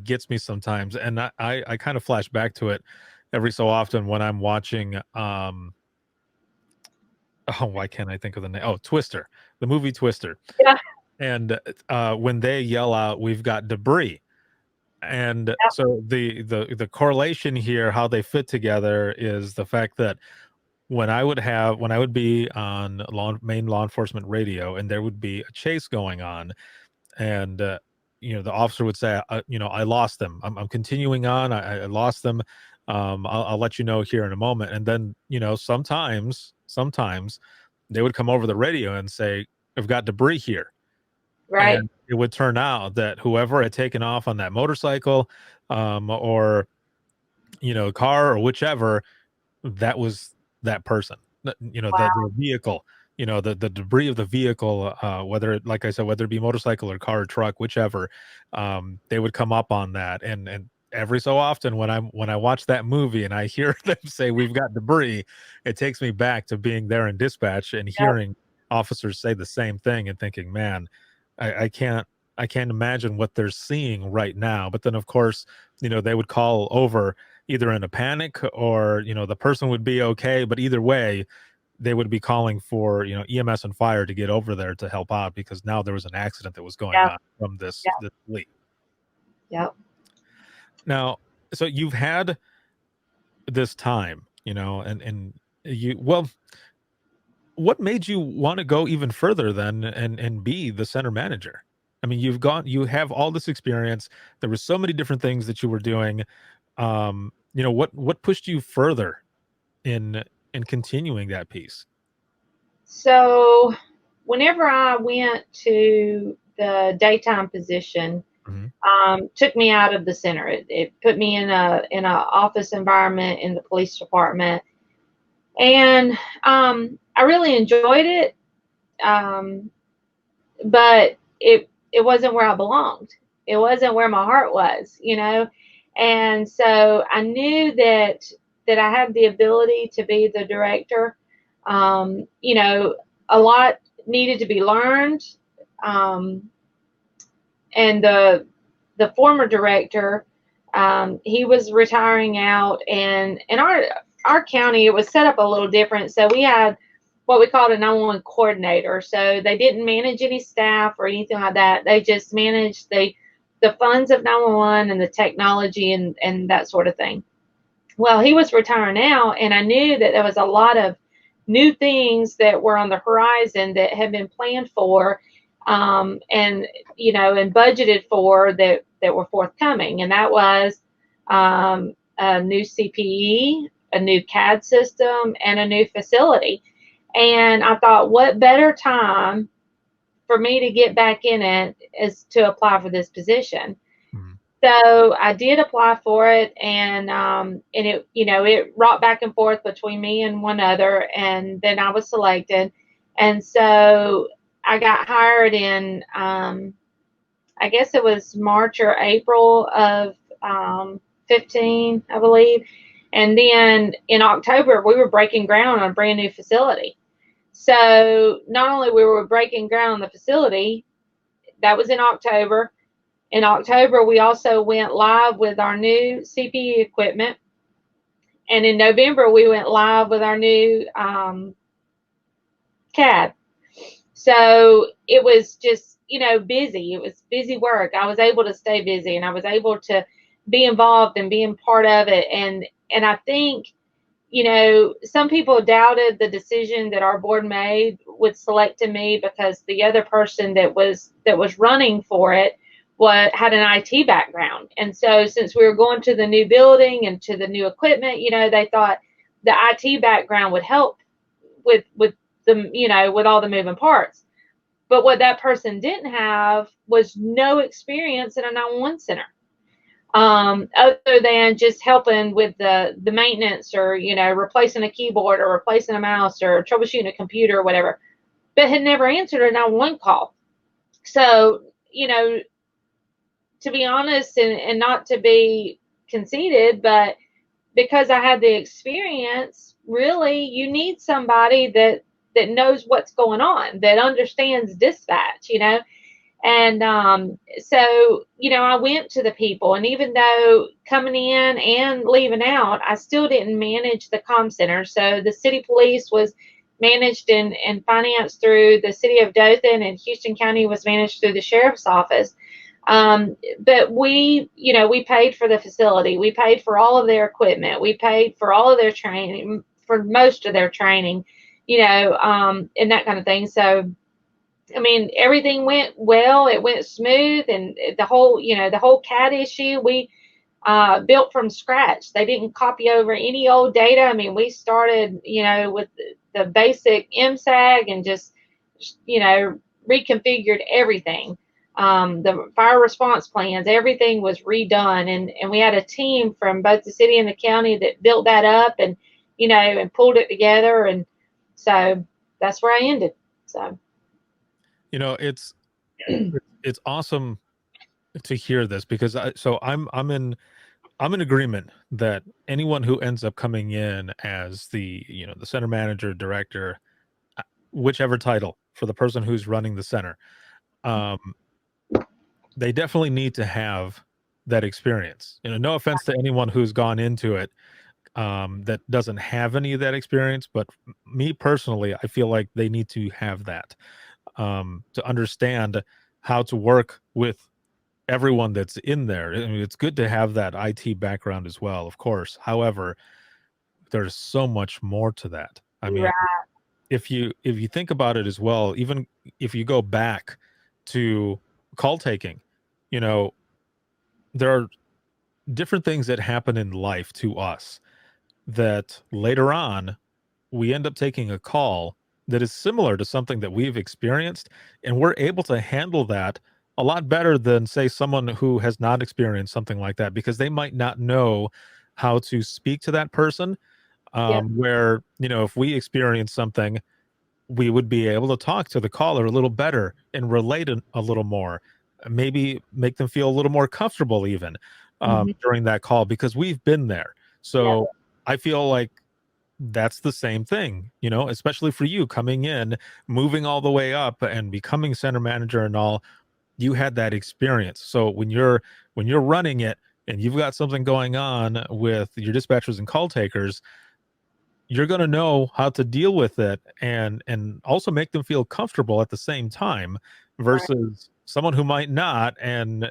gets me sometimes, and I kind of flash back to it every so often when I'm watching oh, why can't I think of the name? Oh, Twister, the movie Twister. Yeah, And when they yell out, "We've got debris." And yeah, so the correlation here, how they fit together, is the fact that when I would be on main law enforcement radio, and there would be a chase going on, and the officer would say, I lost them. I'm continuing on. I lost them. I'll let you know here in a moment. And then sometimes they would come over the radio and say, "I've got debris here." right. And it would turn out that whoever had taken off on that motorcycle, or car, or whichever, that was that person. The Wow. vehicle, the debris of the vehicle, whether it, like I said, whether it be motorcycle or car or truck, whichever, they would come up on that. And every so often when I watch that movie and I hear them say, "We've got debris," it takes me back to being there in dispatch and Yep. hearing officers say the same thing and thinking, man, I can't imagine what they're seeing right now. But then, of course, they would call over either in a panic, or the person would be okay, but either way they would be calling for EMS and fire to get over there to help out, because now there was an accident that was going Yeah. on from this Yeah. leak. Yep. Now, so you've had this time, and you well, what made you want to go even further then and be the center manager? I mean, you have all this experience. There were so many different things that you were doing. What pushed you further in continuing that piece? So whenever I went to the daytime position, Mhm. took me out of the center. It put me in a office environment in the police department, and I really enjoyed it. Um, but it wasn't where I belonged. It wasn't where my heart was. And so I knew that I had the ability to be the director. A lot needed to be learned. Um, and the former director, he was retiring out, and in our county it was set up a little different. So we had what we called a 911 coordinator. So they didn't manage any staff or anything like that. They just managed the funds of 911 and the technology and that sort of thing. Well, he was retiring now, and I knew that there was a lot of new things that were on the horizon that had been planned for, and budgeted for, that were forthcoming. And that was a new CPE, a new CAD system, and a new facility. And I thought, what better time for me to get back in it is to apply for this position. Mhm. So I did apply for it, and it rocked back and forth between me and one other, and then I was selected. And so I got hired in, I guess it was March or April of 15, I believe. And then in October, we were breaking ground on a brand new facility. So not only we were breaking ground on the facility, that was in October. In October, we also went live with our new CPE equipment. And in November, we went live with our new CAD. So it was just, busy. It was busy work. I was able to stay busy, and I was able to be involved and being part of it. And I think, some people doubted the decision that our board made with selecting me, because the other person that was running for it had an IT background. And so since we were going to the new building and to the new equipment, they thought the IT background would help with with all the moving parts. But what that person didn't have was no experience in a 911 center, other than just helping with the maintenance, or, you know, replacing a keyboard or replacing a mouse or troubleshooting a computer or whatever, but had never answered a 911 call. So, you know, to be honest, and not to be conceited, but because I had the experience, really, you need somebody that knows what's going on, that understands dispatch, you know. And so, you know, I went to the people, and even though coming in and leaving out, I still didn't manage the comm center. So the city police was managed and financed through the city of Dothan, and Houston County was managed through the sheriff's office. But we, you know, we paid for the facility, we paid for all of their equipment, we paid for all of their training, for most of their training, you know, and that kind of thing. So, I mean, everything went well, it went smooth, and the whole, you know, the whole CAD issue, we built from scratch. They didn't copy over any old data. I mean, we started, you know, with the basic MSAG, and just, you know, reconfigured everything. The fire response plans, everything was redone, and we had a team from both the city and the county that built that up, and, you know, and pulled it together. And so that's where I ended. So, You know, it's awesome to hear this, because I'm in agreement that anyone who ends up coming in as the, you know, the center manager, director, whichever title for the person who's running the center, they definitely need to have that experience. You know, no offense to anyone who's gone into it that doesn't have any of that experience, but me personally, I feel like they need to have that to understand how to work with everyone that's in there. I mean, it's good to have that IT background as well, of course. However, there's so much more to that. I mean, right. if you think about it as well, even if you go back to call taking, you know, there are different things that happen in life to us that later on we end up taking a call that is similar to something that we've experienced, and we're able to handle that a lot better than, say, someone who has not experienced something like that, because they might not know how to speak to that person. Yeah. Where, you know, if we experience something, we would be able to talk to the caller a little better and relate a little more, maybe make them feel a little more comfortable even Mhm. during that call, because we've been there. Yeah. So I feel like that's the same thing, you know, especially for you coming in, moving all the way up and becoming center manager and all. You had that experience. So when you're running it and you've got something going on with your dispatchers and call takers, you're going to know how to deal with it, and also make them feel comfortable at the same time, Right. versus someone who might not, and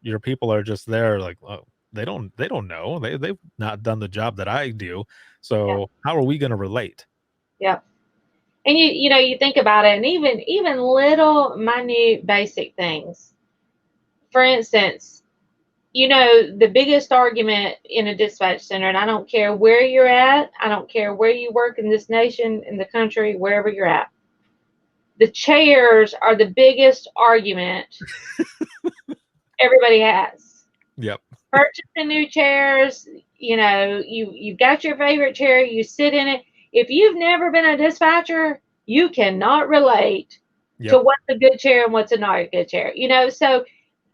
your people are just there like, oh, they don't know, they've not done the job that I do, Yeah. so how are we going to relate? Yeah. And you know, you think about it, and even little minute basic things. For instance, you know, the biggest argument in a dispatch center, and I don't care where you're at, I don't care where you work in this nation, in the country, wherever you're at, the chairs are the biggest argument everybody has. Yep. Purchasing new chairs, you know, you've got your favorite chair, you sit in it. If you've never been a dispatcher, you cannot relate to Yep. what's a good chair and what's a not a good chair. You know, so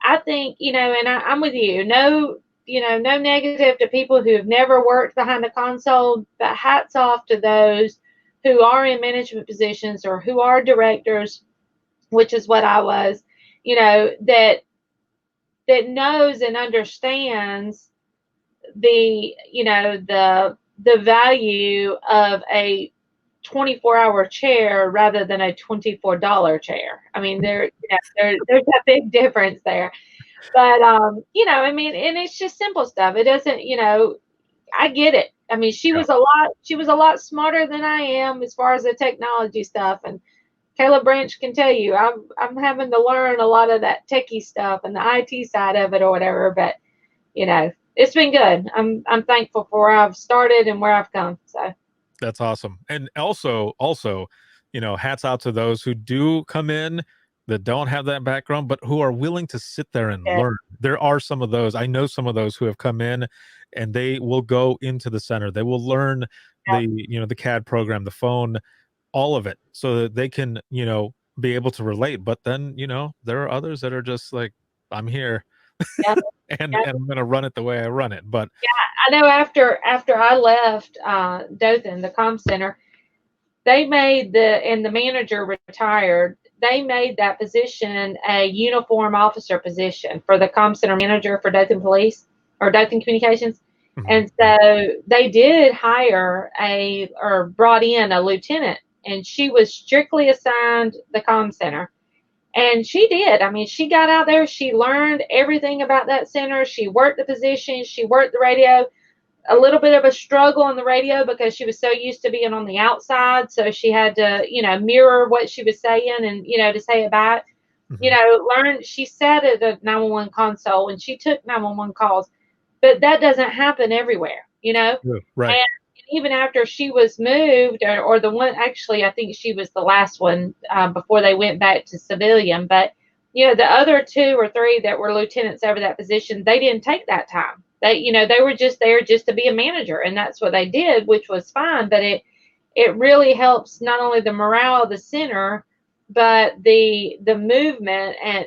I think, you know, and I'm with you. No, you know, no negative to people who have never worked behind the console, but hats off to those who are in management positions or who are directors, which is what I was, you know, that knows and understands the, you know, the value of a 24-hour chair rather than a $24 chair. I mean, there's a big difference there. But you know, I mean, and it's just simple stuff. It doesn't, you know, I get it. I mean, Yep. she was a lot smarter than I am as far as the technology stuff. And Caleb Branch can tell you, I'm having to learn a lot of that techie stuff and the IT side of it or whatever. But you know, it's been good. I'm thankful for where I've started and where I've come. So That's awesome. And also, you know, hats out to those who do come in that don't have that background, but who are willing to sit there and Yeah. learn. There are some of those. I know some of those who have come in and they will go into the center. They will learn the CAD program, the phone, all of it, so that they can, be able to relate. But then, there are others that are just like, I'm here Yeah. and Yeah. I'm gonna run it the way I run it. But I know after I left Dothan, the comm center, they made and the manager retired. They made that position a uniform officer position for the comm center manager for Dothan Police or Dothan Communications. Mhm. And so they did hire or brought in a lieutenant, and she was strictly assigned the comm center. And she did. I mean, she got out there, she learned everything about that center. She worked the position, she worked the radio. A little bit of a struggle on the radio because she was so used to being on the outside. So she had to, mirror what she was saying and, to say it back. Mhm. She sat at the 911 console and she took 911 calls, but that doesn't happen everywhere, Yeah, right. And even after she was moved, or the one, actually, I think she was the last one before they went back to civilian. But, the other two or three that were lieutenants over that position, they didn't take that time. They were just there just to be a manager, and that's what they did, which was fine. But it really helps not only the morale of the center, but the movement and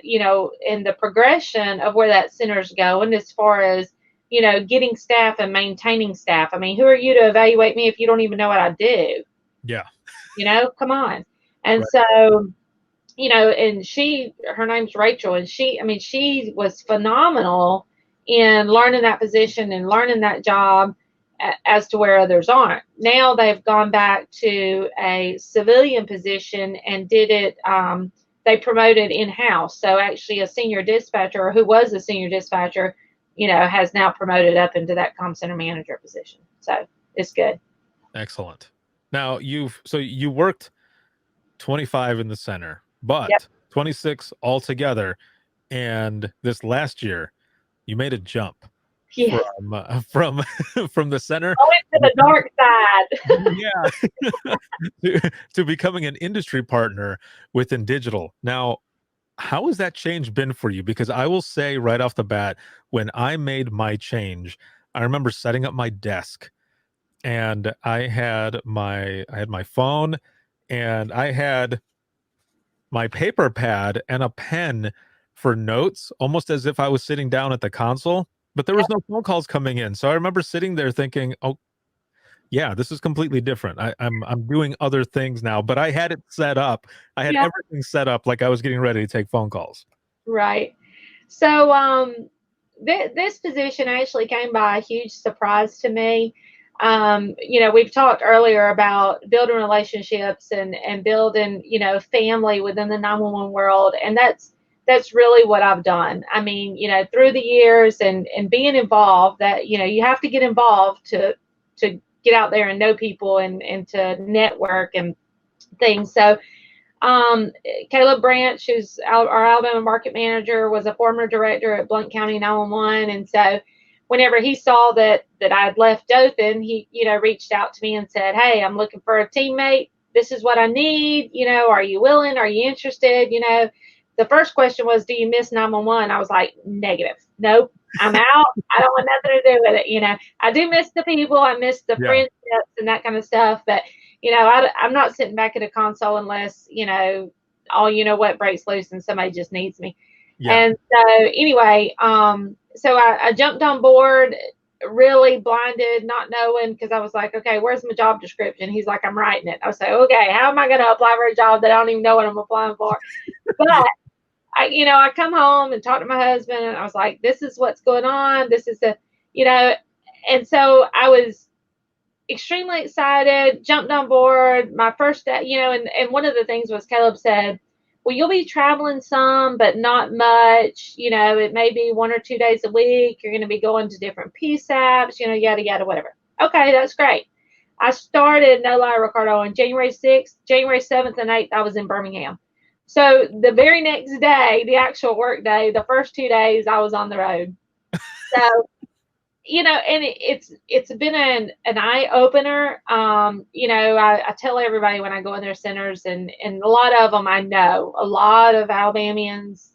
and the progression of where that center's going as far as getting staff and maintaining staff. I mean, who are you to evaluate me if you don't even know what I do? Yeah. Come on. And Right. so, and her name's Rachel, and she was phenomenal in learning that position and learning that job as to where others aren't. Now they've gone back to a civilian position and did it. They promoted in-house. So actually a senior dispatcher who was a senior dispatcher, has now promoted up into that comm center manager position. So it's good. Excellent. Now you worked 25 in the center, Yep. but 26 altogether. And this last year, you made a jump Yeah. from from the center, Going to the dark side. yeah, to becoming an industry partner with INdigital. Now, how has that change been for you? Because I will say right off the bat, when I made my change, I remember setting up my desk and I had my phone and I had my paper pad and a pen for notes, almost as if I was sitting down at the console, but there was no phone calls coming in. So I remember sitting there thinking, "Oh, yeah, this is completely different. I'm doing other things now," but I had it set up. I had Yeah. everything set up like I was getting ready to take phone calls. Right. So, this position actually came by a huge surprise to me. We've talked earlier about building relationships and building, family within the 911 world, and that's really what I've done. I mean, through the years and being involved, that you have to get involved to get out there and know people and to network and things. So Caleb Branch, who's our Alabama market manager, was a former director at Blount County 911. And so whenever he saw that I had left Dothan, he, reached out to me and said, "Hey, I'm looking for a teammate. This is what I need. Are you willing? Are you interested?" The first question was, "Do you miss 911?" I was like, "Negative. Nope. I'm out. I don't want nothing to do with it." I do miss the people. I miss the Yeah. friendships and that kind of stuff. But I'm not sitting back at a console unless, what breaks loose and somebody just needs me. Yeah. And so anyway, so I jumped on board, really blinded, not knowing, because I was like, "Okay, where's my job description?" He's like, "I'm writing it." I was like, "Okay, how am I going to apply for a job that I don't even know what I'm applying for?" But I come home and talk to my husband, and I was like, "This is what's going on. This is you know, and so I was extremely excited, jumped on board. My first day, and one of the things was Caleb said, "Well, you'll be traveling some, but not much. It may be 1 or 2 days a week. You're going to be going to different PSAPs, yada, yada, whatever." Okay, that's great. I started, no lie, Ricardo, on January 6th, January 7th, and 8th, I was in Birmingham. So the very next day, the actual work day, the first 2 days, I was on the road. So and it's been an eye opener. I tell everybody when I go in their centers, and a lot of them I know, a lot of Alabamians.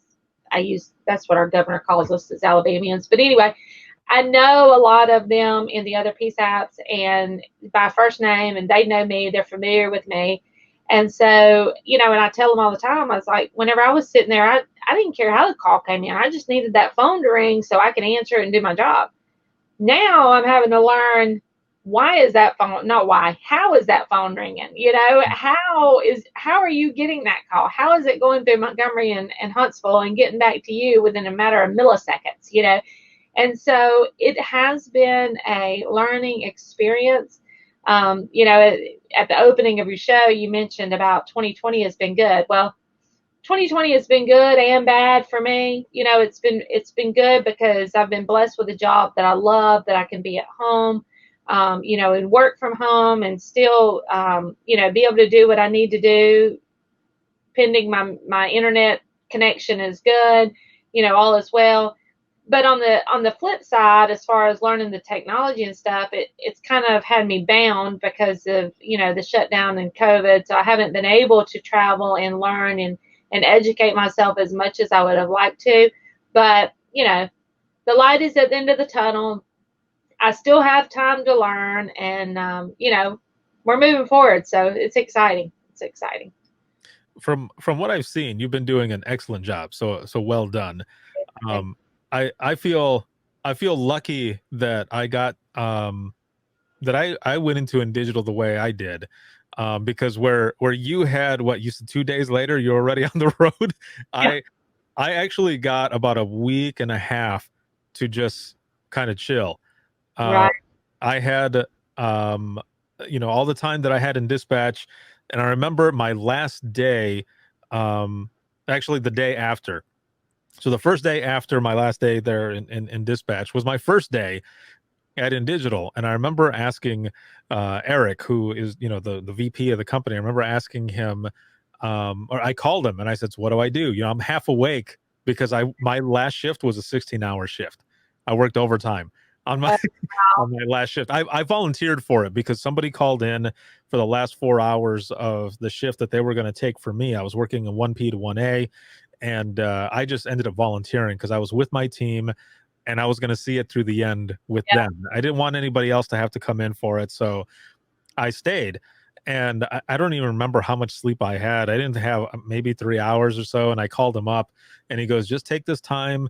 That's what our governor calls us, as Alabamians. But anyway, I know a lot of them in the other peace apps and by first name, and they know me. They're familiar with me. And so, and I tell them all the time, I was like, whenever I was sitting there, I didn't care how the call came in. I just needed that phone to ring so I can answer it and do my job. Now I'm having to learn, why is that phone, not why, how is that phone ringing? How are you getting that call? How is it going through Montgomery and Huntsville and getting back to you within a matter of milliseconds? And so it has been a learning experience. At the opening of your show, you mentioned about 2020 has been good. Well, 2020 has been good and bad for me. It's been good because I've been blessed with a job that I love, that I can be at home, and work from home and still, be able to do what I need to do, pending my internet connection is good, all is well. But on the flip side, as far as learning the technology and stuff, it's kind of had me bound because of the shutdown and COVID. So I haven't been able to travel and learn and educate myself as much as I would have liked to. But the light is at the end of the tunnel. I still have time to learn, and we're moving forward. So it's exciting. It's exciting. From what I've seen, you've been doing an excellent job. So well done. I feel lucky that I got that I went into INdigital the way I did, because where you had, what, you said 2 days later you're already on the road. Yeah. I actually got about a week and a half to just kind of chill. Right. I had all the time that I had in dispatch, and I remember my last day, actually the day after. So the first day after my last day there in dispatch was my first day at INdigital. And I remember asking Eric, who is, the VP of the company, I remember asking him, or I called him and I said, so what do I do? I'm half awake because my last shift was a 16-hour shift. I worked overtime on my on my last shift. I volunteered for it because somebody called in for the last 4 hours of the shift that they were going to take for me. I was working in 1P to 1A. And I just ended up volunteering because I was with my team and I was going to see it through the end with them. I didn't want anybody else to have to come in for it. So I stayed. And I don't even remember how much sleep I had. I didn't have maybe 3 hours or so. And I called him up and he goes, just take this time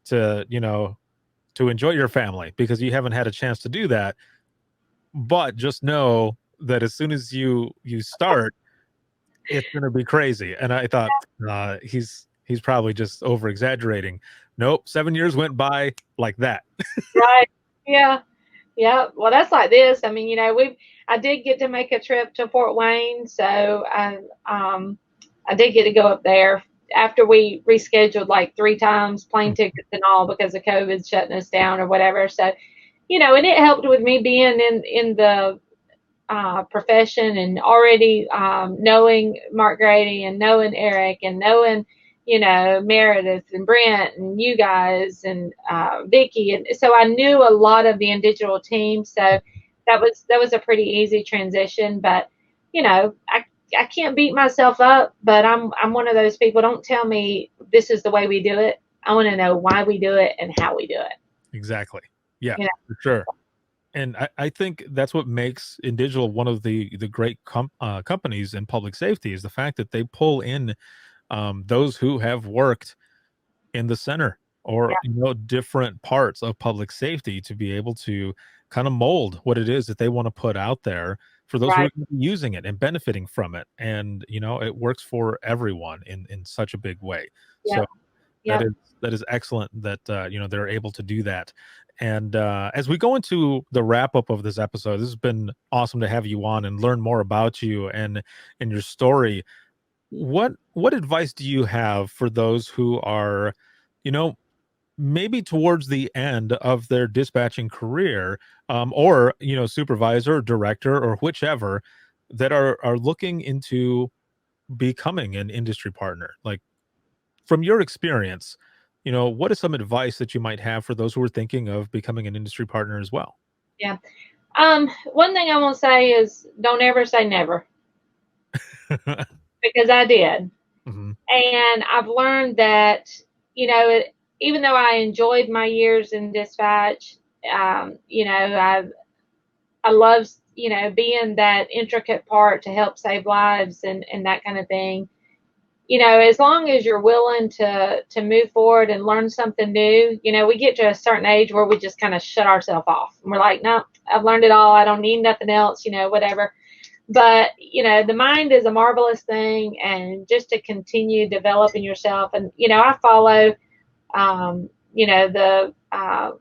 to, to enjoy your family because you haven't had a chance to do that. But just know that as soon as you start, it's going to be crazy. And I thought he's probably just over exaggerating. Nope. 7 years went by like that. Right. Yeah. Yeah. Well, that's like this. I mean, I did get to make a trip to Fort Wayne. So I did get to go up there after we rescheduled like 3 times, plane tickets and all, because of COVID shutting us down or whatever. So, and it helped with me being in the profession and already knowing Mark Grady and knowing Eric and knowing Meredith and Brent and you guys and Vicky, and so I knew a lot of the INdigital team. So that was a pretty easy transition. But I can't beat myself up. But I'm one of those people. Don't tell me this is the way we do it. I want to know why we do it and how we do it. Exactly. Yeah, for sure. And I think that's what makes INdigital one of the great companies in public safety, is the fact that they pull in those who have worked in the center or different parts of public safety to be able to kind of mold what it is that they want to put out there for those who are using it and benefiting from it. And it works for everyone in such a big way. So that is excellent that they're able to do that. And as we go into the wrap up of this episode, this has been awesome to have you on and learn more about you and your story. What advice do you have for those who are, maybe towards the end of their dispatching career, or supervisor or director or whichever, that are looking into becoming an industry partner? Like, from your experience, what is some advice that you might have for those who are thinking of becoming an industry partner as well? Yeah. One thing I want to say is don't ever say never, because I did. Hmm. And I've learned that, even though I enjoyed my years in dispatch, I love, being that intricate part to help save lives and that kind of thing. As long as you're willing to move forward and learn something new, we get to a certain age where we just kind of shut ourselves off. And we're like, no, I've learned it all. I don't need nothing else, whatever. But, the mind is a marvelous thing, and just to continue developing yourself. And, I follow, the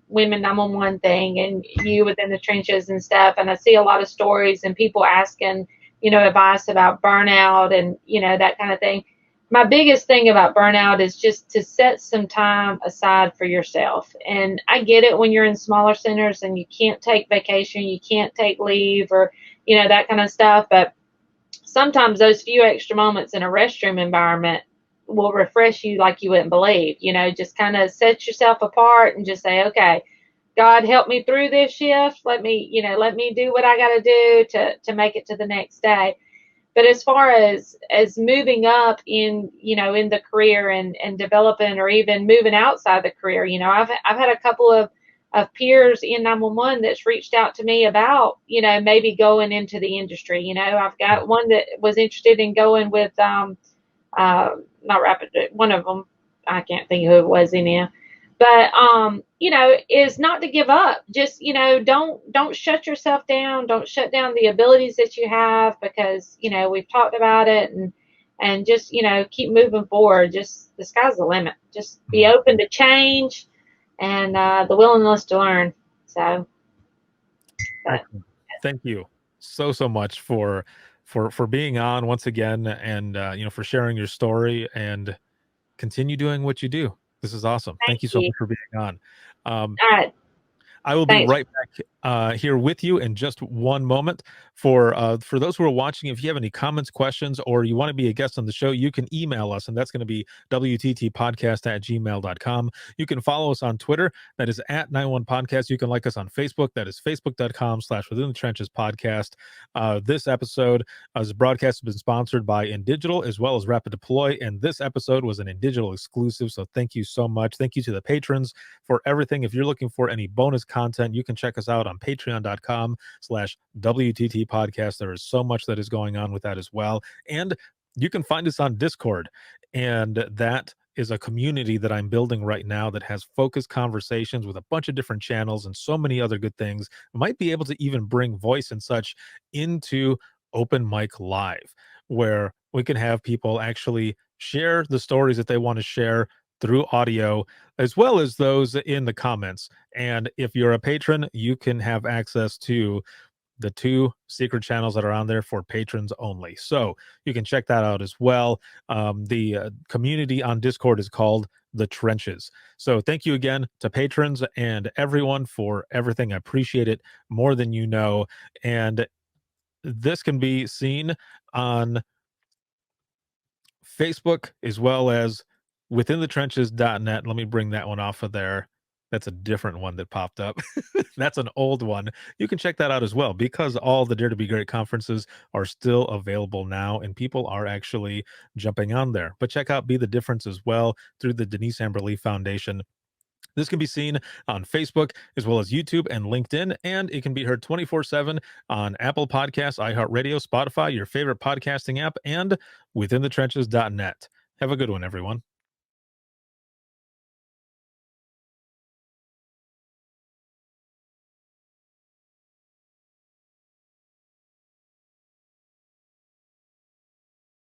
women 911 thing, and you within the trenches and stuff. And I see a lot of stories and people asking, advice about burnout and, that kind of thing. My biggest thing about burnout is just to set some time aside for yourself. And I get it when you're in smaller centers and you can't take vacation, you can't take leave, or, that kind of stuff. But sometimes those few extra moments in a restroom environment will refresh you like you wouldn't believe. Just kind of set yourself apart and just say, okay, God, help me through this shift. Let me do what I got to do to make it to the next day. But as far as moving up in the career and developing, or even moving outside the career, I've had a couple of peers in 911 that's reached out to me about, maybe going into the industry. I've got one that was interested in going with not rapid, one of them, I can't think who it was in there, but is not to give up. Just, don't shut yourself down. Don't shut down the abilities that you have, because we've talked about it, and just keep moving forward. Just the sky's the limit. Just be open to change, and the willingness to learn. So but Thank you so much for being on once again, and for sharing your story, and continue doing what you do. This is awesome. thank Thank you so you. much for being on. All right. I will be Thanks. right back here with you in just one moment. For those who are watching, if you have any comments, questions, or you want to be a guest on the show, you can email us, and that's going to be wttpodcast@gmail.com. You can follow us on Twitter. That is @91podcast. You can like us on Facebook. That is facebook.com/Within the Trenches podcast. This episode as broadcast has been sponsored by INdigital as well as Rapid Deploy, and this episode was an INdigital exclusive. So thank you so much. Thank you to the patrons for everything. If you're looking for any bonus content, you can check us out on patreon.com/WTT podcast. There is so much that is going on with that as well. And you can find us on Discord. And that is a community that I'm building right now that has focused conversations with a bunch of different channels and so many other good things. We might be able to even bring voice and such into Open Mic Live, where we can have people actually share the stories that they want to share through audio, as well as those in the comments. And if you're a patron, you can have access to the 2 secret channels that are on there for patrons only. So you can check that out as well. The community on Discord is called The Trenches. So thank you again to patrons and everyone for everything. I appreciate it more than you know. And this can be seen on Facebook as well as withinthetrenches.net. Let me bring that one off of there. That's a different one that popped up. That's an old one. You can check that out as well, because all the Dare to Be Great conferences are still available now, and people are actually jumping on there. But check out Be the Difference as well through the Denise Amber Lee Foundation. This can be seen on Facebook as well as YouTube and LinkedIn, and it can be heard 24/7 on Apple Podcasts, iHeartRadio, Spotify, your favorite podcasting app, and withinthetrenches.net. Have a good one, everyone.